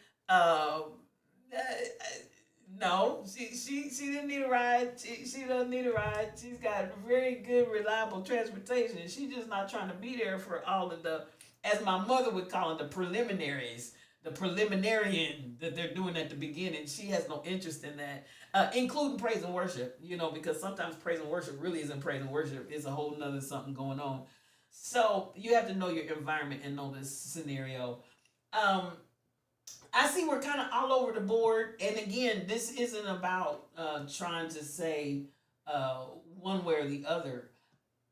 no, she didn't need a ride. She doesn't need a ride. She's got very good, reliable transportation. She's just not trying to be there for all of the, as my mother would call it, the preliminaries, the preliminarian that they're doing at the beginning. She has no interest in that, including praise and worship, because sometimes praise and worship really isn't praise and worship. It's a whole nother something going on. So you have to know your environment and know this scenario. I see we're kind of all over the board. And again, this isn't about trying to say one way or the other.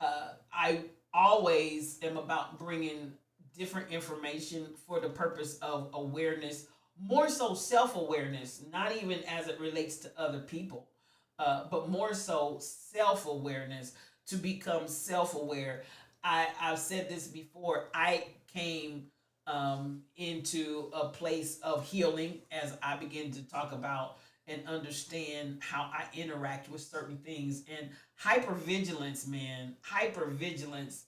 I always am about bringing different information for the purpose of awareness, more so self-awareness, not even as it relates to other people, but more so self-awareness, to become self-aware. I've said this before. I came into a place of healing as I begin to talk about and understand how I interact with certain things. And hypervigilance, man, hypervigilance,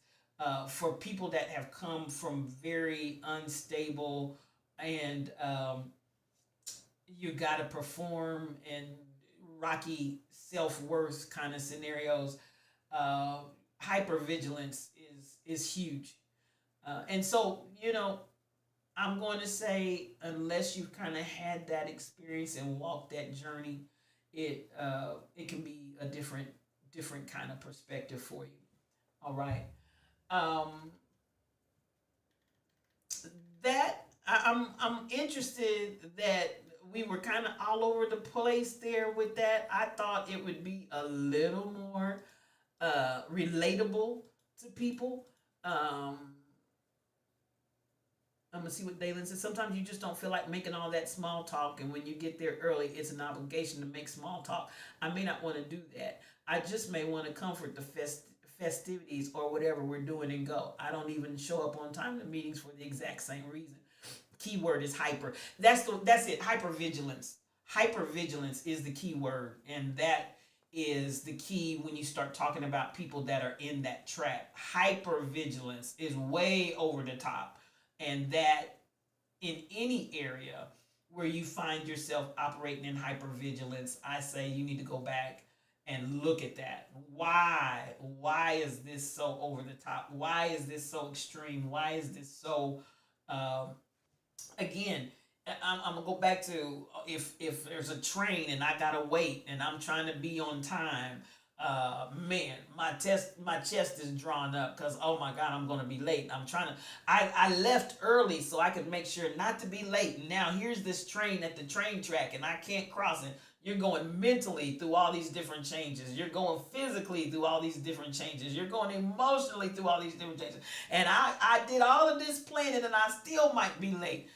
for people that have come from very unstable and you got to perform and rocky self-worth kind of scenarios. Hypervigilance is huge. And so, I'm going to say, unless you've kind of had that experience and walked that journey, it can be a different kind of perspective for you. All right. I'm interested that we were kind of all over the place there with that. I thought it would be a little more relatable to people. I'm gonna see what Dalen says. Sometimes you just don't feel like making all that small talk, and when you get there early, it's an obligation to make small talk. I may not want to do that. I just may want to comfort the festivities or whatever we're doing and go. I don't even show up on time to meetings for the exact same reason. Keyword is hyper. That's it. Hypervigilance. Hypervigilance is the key word, and that is the key when you start talking about people that are in that trap. Hypervigilance is way over the top. And that in any area where you find yourself operating in hypervigilance, I say you need to go back and look at that. Why? Why is this so over the top? Why is this so extreme? Why is this so, again, I'm gonna go back to if there's a train and I gotta wait and I'm trying to be on time, man, my chest is drawn up because, oh my God, I'm gonna be late. I left early so I could make sure not to be late. Now here's this train at the train track and I can't cross it. You're going mentally through all these different changes. You're going physically through all these different changes. You're going emotionally through all these different changes. And I did all of this planning and I still might be late.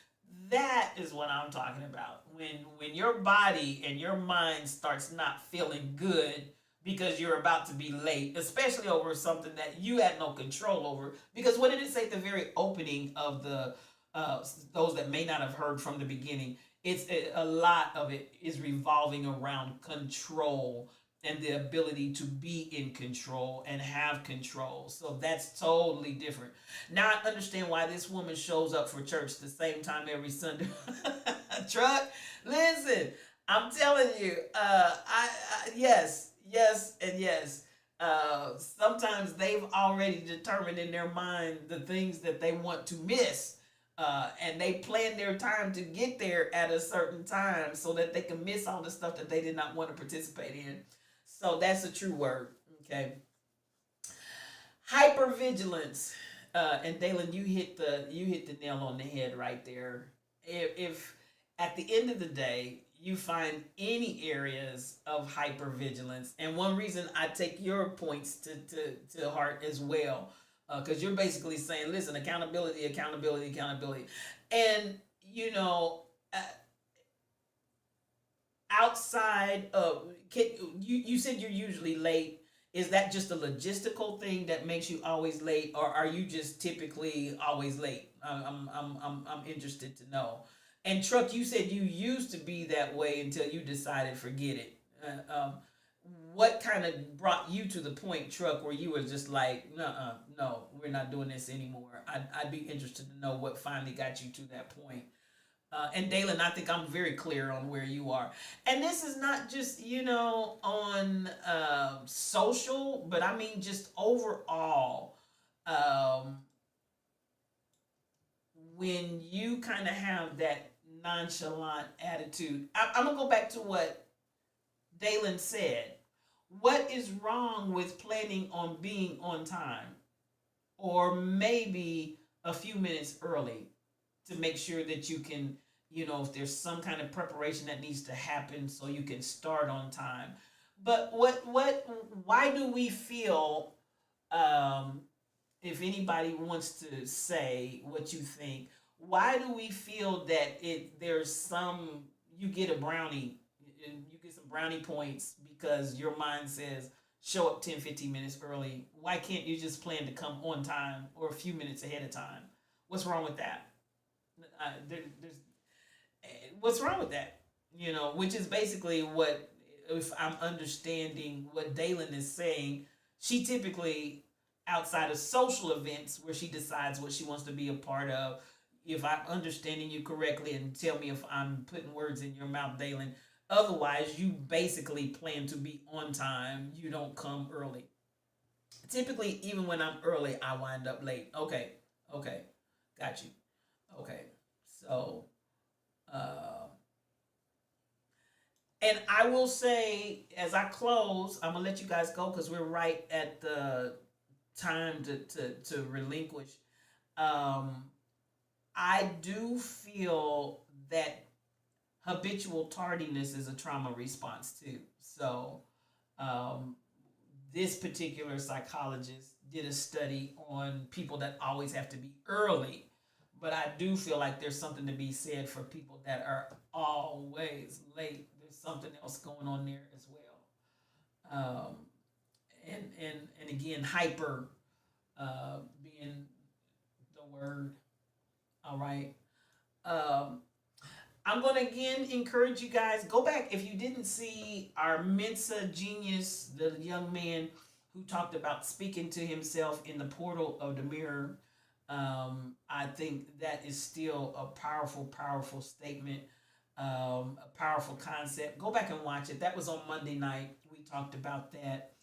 That is what I'm talking about. When your body and your mind starts not feeling good because you're about to be late, especially over something that you had no control over. Because what did it say at the very opening of the those that may not have heard from the beginning? It's a lot of it is revolving around control and the ability to be in control and have control. So that's totally different. Now I understand why this woman shows up for church the same time every Sunday. Truck, listen, I'm telling you, yes, and yes. Sometimes they've already determined in their mind the things that they want to miss. And they plan their time to get there at a certain time so that they can miss all the stuff that they did not want to participate in. So that's a true word. Okay. Hypervigilance. And Dalen, you hit the nail on the head right there. If at the end of the day you find any areas of hypervigilance, and one reason I take your points to heart as well, because you're basically saying, listen, accountability, and outside of you said you're usually late. Is that just a logistical thing that makes you always late, or are you just typically always late? I'm interested to know. And Truck, you said you used to be that way until you decided forget it. What kind of brought you to the point, Truck, where you were just like, no, we're not doing this anymore? I'd be interested to know what finally got you to that point. And Dalen, I think I'm very clear on where you are. And this is not just, on social, but I mean just overall. When you kind of have that nonchalant attitude, I'm going to go back to what Dalen said. What is wrong with planning on being on time, or maybe a few minutes early, to make sure that you can, if there's some kind of preparation that needs to happen so you can start on time? But why do we feel, if anybody wants to say what you think, why do we feel that you get a brownie, you get some brownie points because your mind says show up 10-15 minutes early? Why can't you just plan to come on time or a few minutes ahead of time? What's wrong with that? What's wrong with that? Which is basically what, if I'm understanding what Dalen is saying, she typically, outside of social events where she decides what she wants to be a part of, if I'm understanding you correctly, and tell me if I'm putting words in your mouth, Dalen, otherwise you basically plan to be on time. You don't come early. Typically, even when I'm early, I wind up late. Okay, got you. Okay, so, and I will say, as I close, I'm gonna let you guys go because we're right at the time to relinquish. I do feel that habitual tardiness is a trauma response too. So, this particular psychologist did a study on people that always have to be early. But I do feel like there's something to be said for people that are always late. There's something else going on there as well. And again, hyper being the word. All right. I'm going to again encourage you guys, go back. If you didn't see our Mensa genius, the young man who talked about speaking to himself in the portal of the mirror, I think that is still a powerful statement, a powerful concept. Go back and watch it. That was on Monday night. We talked about that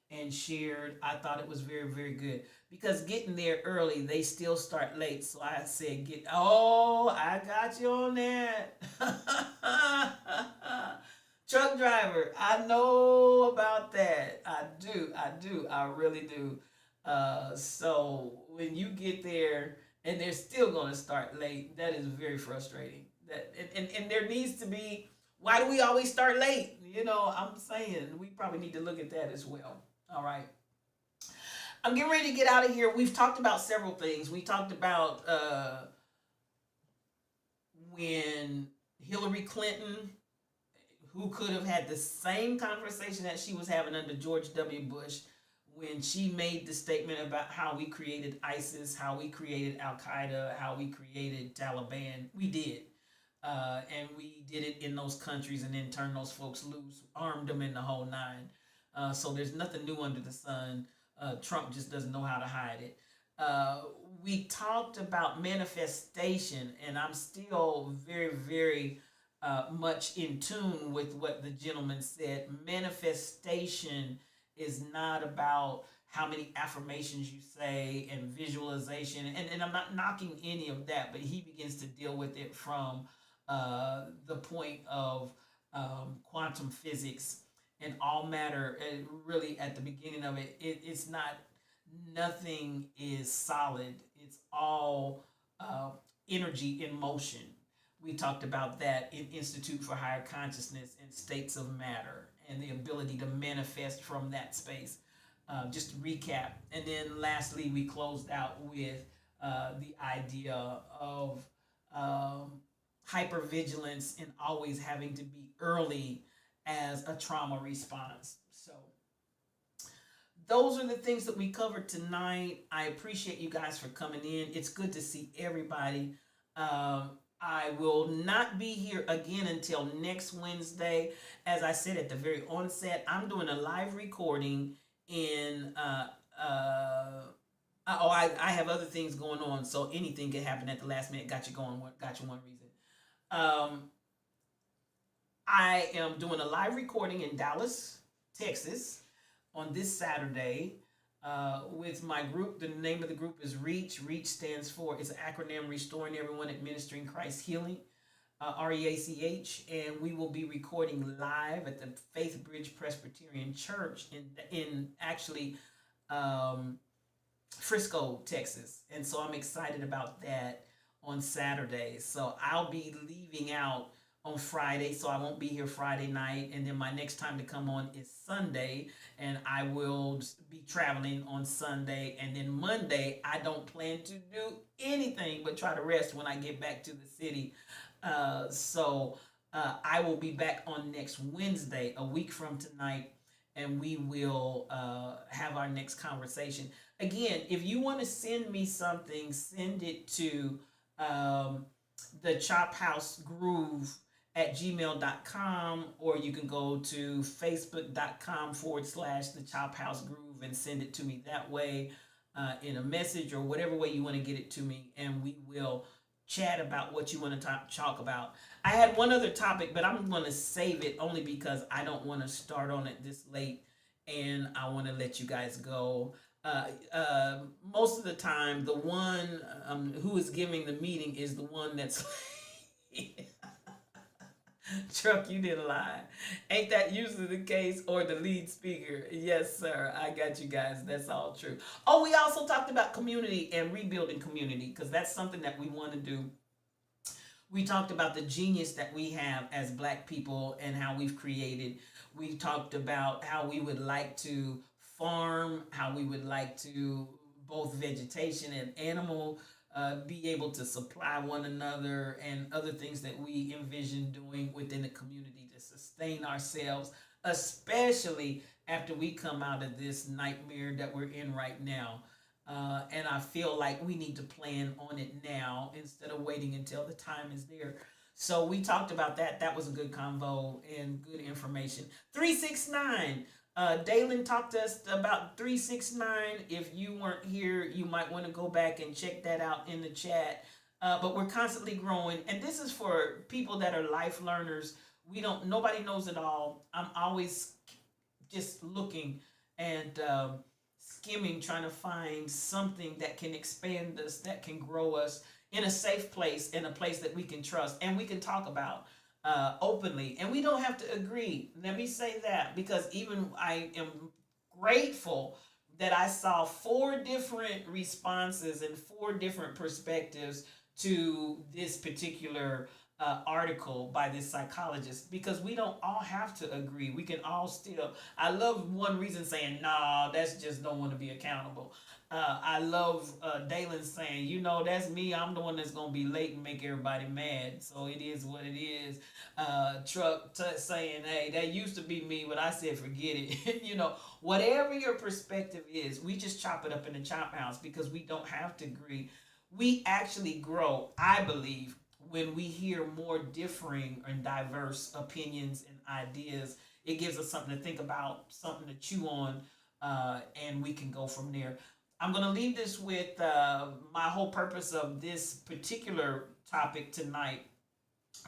and shared. I thought it was very, very good, because getting there early, they still start late. So I said, I got you on that. Truck driver, I know about that. I do. I really do. So when you get there and they're still going to start late, that is very frustrating. And there needs to be, Why do we always start late? You know, I'm saying we probably need to look at that as well. All right. I'm getting ready to get out of here. We've talked about several things. We talked about when Hillary Clinton, who could have had the same conversation that she was having under George W. Bush, when she made the statement about how we created ISIS, how we created Al Qaeda, how we created Taliban. We did. And we did it in those countries and then turned those folks loose, armed them in the whole nine. So there's nothing new under the sun. Trump just doesn't know how to hide it. We talked about manifestation, and I'm still very, very much in tune with what the gentleman said. Manifestation is not about how many affirmations you say and visualization. And I'm not knocking any of that, but he begins to deal with it from the point of quantum physics and all matter. And really, at the beginning of it, it's not, nothing is solid. It's all energy in motion. We talked about that in Institute for Higher Consciousness and states of matter and the ability to manifest from that space. Just to recap. And then lastly, we closed out with the idea of hypervigilance and always having to be early as a trauma response. So those are the things that we covered tonight. I appreciate you guys for coming in. It's good to see everybody. I will not be here again until next Wednesday. As I said at the very onset, I'm doing a live recording in I have other things going on, so anything can happen at the last minute. Got you one reason. I am doing a live recording in Dallas, Texas on this Saturday with my group. The name of the group is REACH. REACH stands for, it's an acronym, Restoring Everyone Administering Christ Healing, REACH. And we will be recording live at the Faith Bridge Presbyterian Church in actually Frisco, Texas. And so I'm excited about that on Saturday. So I'll be leaving out on Friday, so I won't be here Friday night, and then my next time to come on is Sunday, and I will be traveling on Sunday, and then Monday I don't plan to do anything but try to rest when I get back to the city. So I will be back on next Wednesday, a week from tonight, and we will have our next conversation. Again, if you want to send me something, send it to the Chop House Groove at gmail.com, or you can go to facebook.com/the Chop House Groove and send it to me that way in a message or whatever way you want to get it to me, and we will chat about what you want to talk about. I had one other topic, but I'm going to save it only because I don't want to start on it this late, and I want to let you guys go. Most of the time, the one who is giving the meeting is the one that's Truck, you didn't lie. Ain't that usually the case, or the lead speaker? Yes, sir. I got you guys. That's all true. Oh, we also talked about community and rebuilding community, because that's something that we want to do. We talked about the genius that we have as Black people and how we've created. We talked about how we would like to farm, how we would like to both vegetation and animal be able to supply one another, and other things that we envision doing within the community to sustain ourselves, especially after we come out of this nightmare that we're in right now. And I feel like we need to plan on it now instead of waiting until the time is there. So we talked about that. That was a good convo and good information. 369. Dalen talked to us about 369. If you weren't here, you might want to go back and check that out in the chat. But we're constantly growing, and this is for people that are life learners. Nobody knows it all. I'm always just looking and skimming, trying to find something that can expand us, that can grow us in a safe place, in a place that we can trust and we can talk about openly, and we don't have to agree. Let me say that, because even I am grateful that I saw 4 different responses and 4 different perspectives to this particular article by this psychologist, because we don't all have to agree. We can all still. I love One Reason saying, "Nah, that's just don't want to be accountable." I love Dalen saying, "You know, that's me. I'm the one that's gonna be late and make everybody mad. So it is what it is." Truck saying, "Hey, that used to be me, but I said forget it." You know, whatever your perspective is, we just chop it up in the chop house because we don't have to agree. We actually grow, I believe, when we hear more differing and diverse opinions and ideas. It gives us something to think about, something to chew on, and we can go from there. I'm going to leave this with my whole purpose of this particular topic tonight.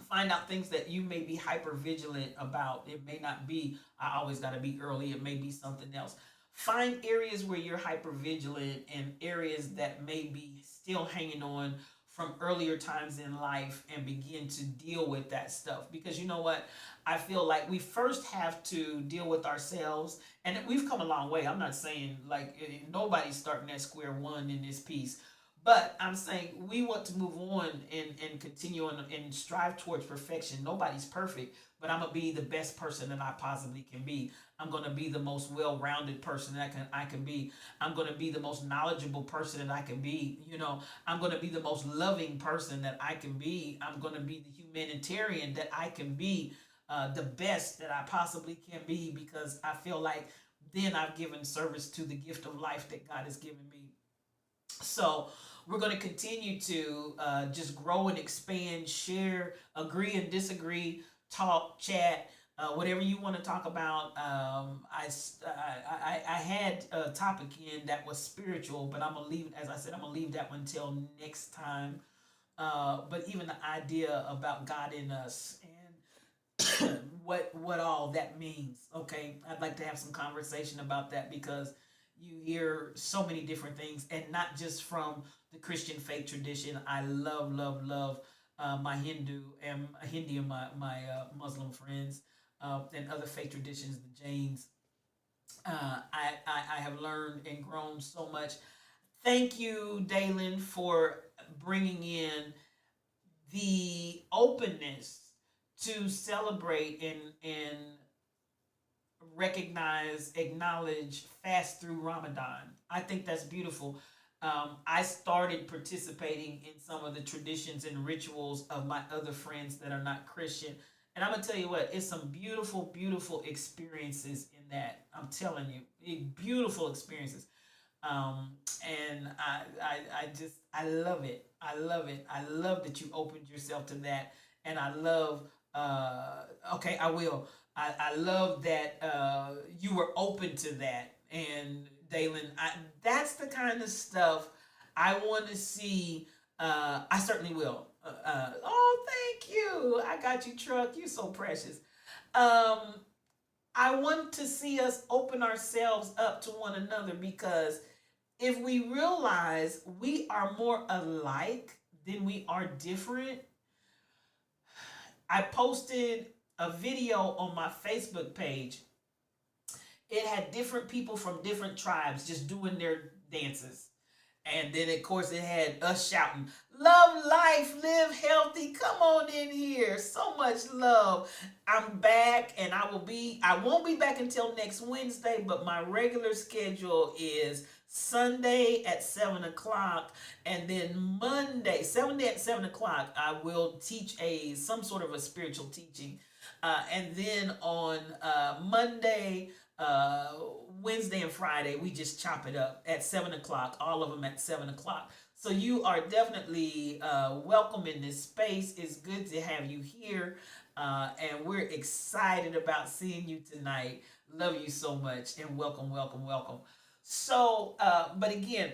Find out things that you may be hyper vigilant about. It may not be, I always got to be early. It may be something else. Find areas where you're hyper vigilant and areas that may be still hanging on from earlier times in life, and begin to deal with that stuff. Because you know what? I feel like we first have to deal with ourselves, and we've come a long way. I'm not saying like nobody's starting at square one in this piece, but I'm saying we want to move on and continue on and strive towards perfection. Nobody's perfect, but I'm gonna be the best person that I possibly can be. I'm gonna be the most well-rounded person that I can be. I'm gonna be the most knowledgeable person that I can be. You know, I'm gonna be the most loving person that I can be. I'm gonna be the humanitarian that I can be, the best that I possibly can be, because I feel like then I've given service to the gift of life that God has given me. So we're going to continue to just grow and expand, share, agree and disagree, talk, chat, whatever you want to talk about. I had a topic in that was spiritual, but I'm going to leave, as I said, I'm going to leave that one until next time. But even the idea about God in us and what all that means. Okay, I'd like to have some conversation about that, because you hear so many different things, and not just from the Christian faith tradition. I love my Hindu and my Muslim friends, and other faith traditions, the Jains. I have learned and grown so much. Thank you, Dalen, for bringing in the openness to celebrate and recognize, acknowledge, fast through Ramadan. I think that's beautiful. I started participating in some of the traditions and rituals of my other friends that are not Christian. And I'm going to tell you what, it's some beautiful, beautiful experiences in that. I'm telling you, beautiful experiences. And I love it. I love it. I love that you opened yourself to that. And I love, okay, I will. I love that you were open to that. And Dalen, that's the kind of stuff I want to see. I certainly will. Oh, thank you. I got you, Truck. You're so precious. I want to see us open ourselves up to one another, because if we realize we are more alike than we are different. I posted a video on my Facebook page. It had different people from different tribes just doing their dances. And then, of course, it had us shouting, "Love life, live healthy. Come on in here." So much love. I'm back, and I won't be back until next Wednesday, but my regular schedule is Sunday at 7 o'clock, and then Sunday at 7 o'clock, I will teach some sort of a spiritual teaching. And then on Monday, Wednesday, and Friday, we just chop it up at 7 o'clock, all of them at 7 o'clock. So you are definitely welcome in this space. It's good to have you here, and we're excited about seeing you tonight. Love you so much, and welcome, welcome, welcome. So, but again,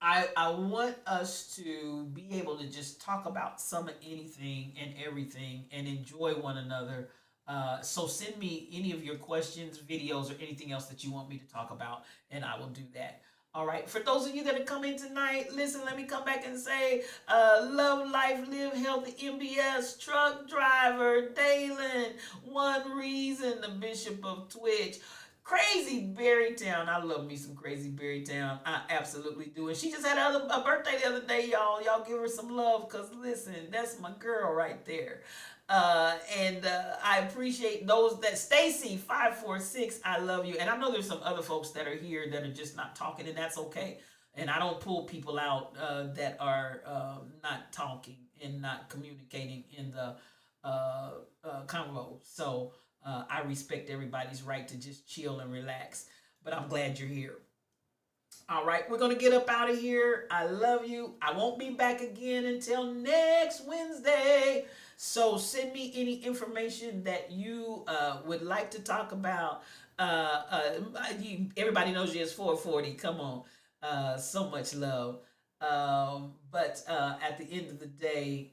I want us to be able to just talk about some of anything and everything and enjoy one another. So send me any of your questions, videos, or anything else that you want me to talk about, and I will do that. All right. For those of you that are coming tonight, listen, let me come back and say, love life, live healthy, MBS, truck driver, Dalen, One Reason, the Bishop of Twitch, Crazy Berrytown. I love me some Crazy Berrytown. I absolutely do. And she just had a birthday the other day, y'all. Y'all give her some love, because listen, that's my girl right there. I appreciate those that Stacy 546. I love you. And I know there's some other folks that are here that are just not talking, and that's okay. And I don't pull people out that are not talking and not communicating in the convo. So I respect everybody's right to just chill and relax. But I'm glad you're here. All right, we're going to get up out of here. I love you. I won't be back again until next Wednesday. So send me any information that you would like to talk about. Everybody knows you as 440. Come on. So much love. But at the end of the day,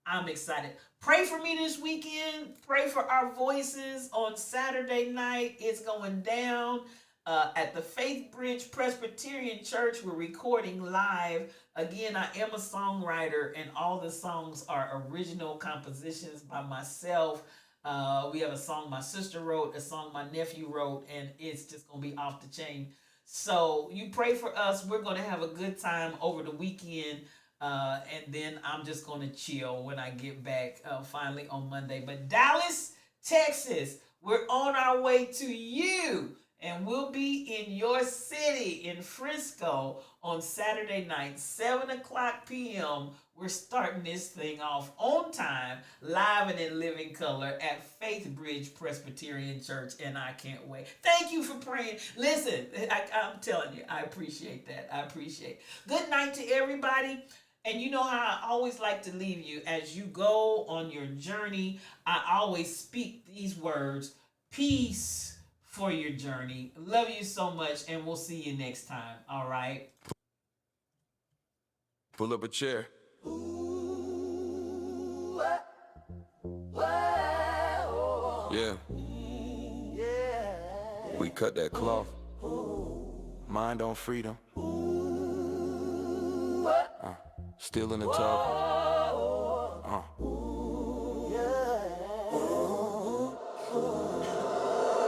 I'm excited. Pray for me this weekend. Pray for our voices on Saturday night. It's going down at the Faith Bridge Presbyterian Church. We're recording live. Again, I am a songwriter, and all the songs are original compositions by myself. We have a song my sister wrote, a song my nephew wrote, and it's just going to be off the chain. So you pray for us. We're going to have a good time over the weekend. And then I'm just going to chill when I get back finally on Monday. But Dallas, Texas, we're on our way to you. And we'll be in your city in Frisco on Saturday night, 7 o'clock p.m. We're starting this thing off on time, live and in living color at Faith Bridge Presbyterian Church, and I can't wait. Thank you for praying. Listen, I'm telling you, I appreciate that. I appreciate it. Good night to everybody. And you know how I always like to leave you as you go on your journey. I always speak these words: peace for your journey. Love you so much, and we'll see you next time. All right. Pull up a chair. Yeah. We cut that cloth. Mind on freedom. Still in the top.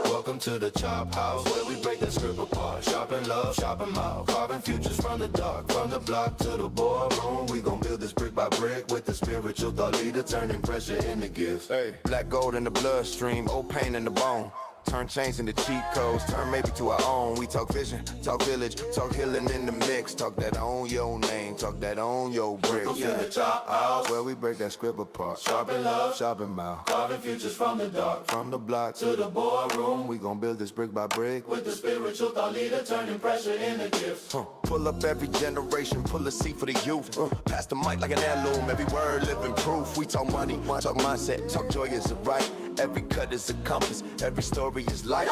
Welcome to the Chop House, where we break the script apart. Shopping love, shopping mouth, carving futures from the dark. From the block to the boardroom, we gon' build this brick by brick with the spiritual thought leader, turning pressure into gifts. Hey, black gold in the bloodstream, old pain in the bone. Turn chains into cheat codes, turn maybe to our own. We talk vision, talk village, talk healing in the mix. Talk that on your name, talk that on your brick. Yeah. The Chop House, where we break that script apart. Sharpen love, sharpen mouth, carving futures from the dark. From the block to the boardroom, we gon' build this brick by brick with the spiritual thought leader, turning pressure into gifts. Pull up every generation, pull a seat for the youth. Pass the mic like an heirloom, every word living proof. We talk money, talk mindset, talk joy is a right. Every cut is a compass, every story is life.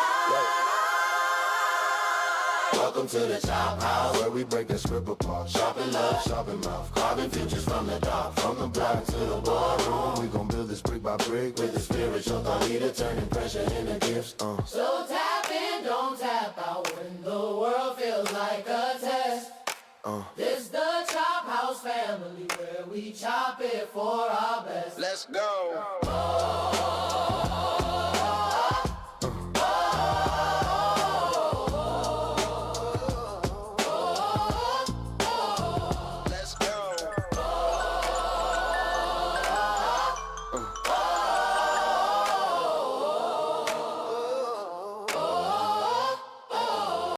Welcome to the Chop House, where we break the script apart. Shopping love, shopping mouth, carving futures from the dark. From the block to the boardroom, we gon' build this brick by brick with the spiritual thought leader, turning pressure into gifts. So tap in, don't tap out when the world feels like a test. This the Chop House family, where we chop it for our best. Let's go.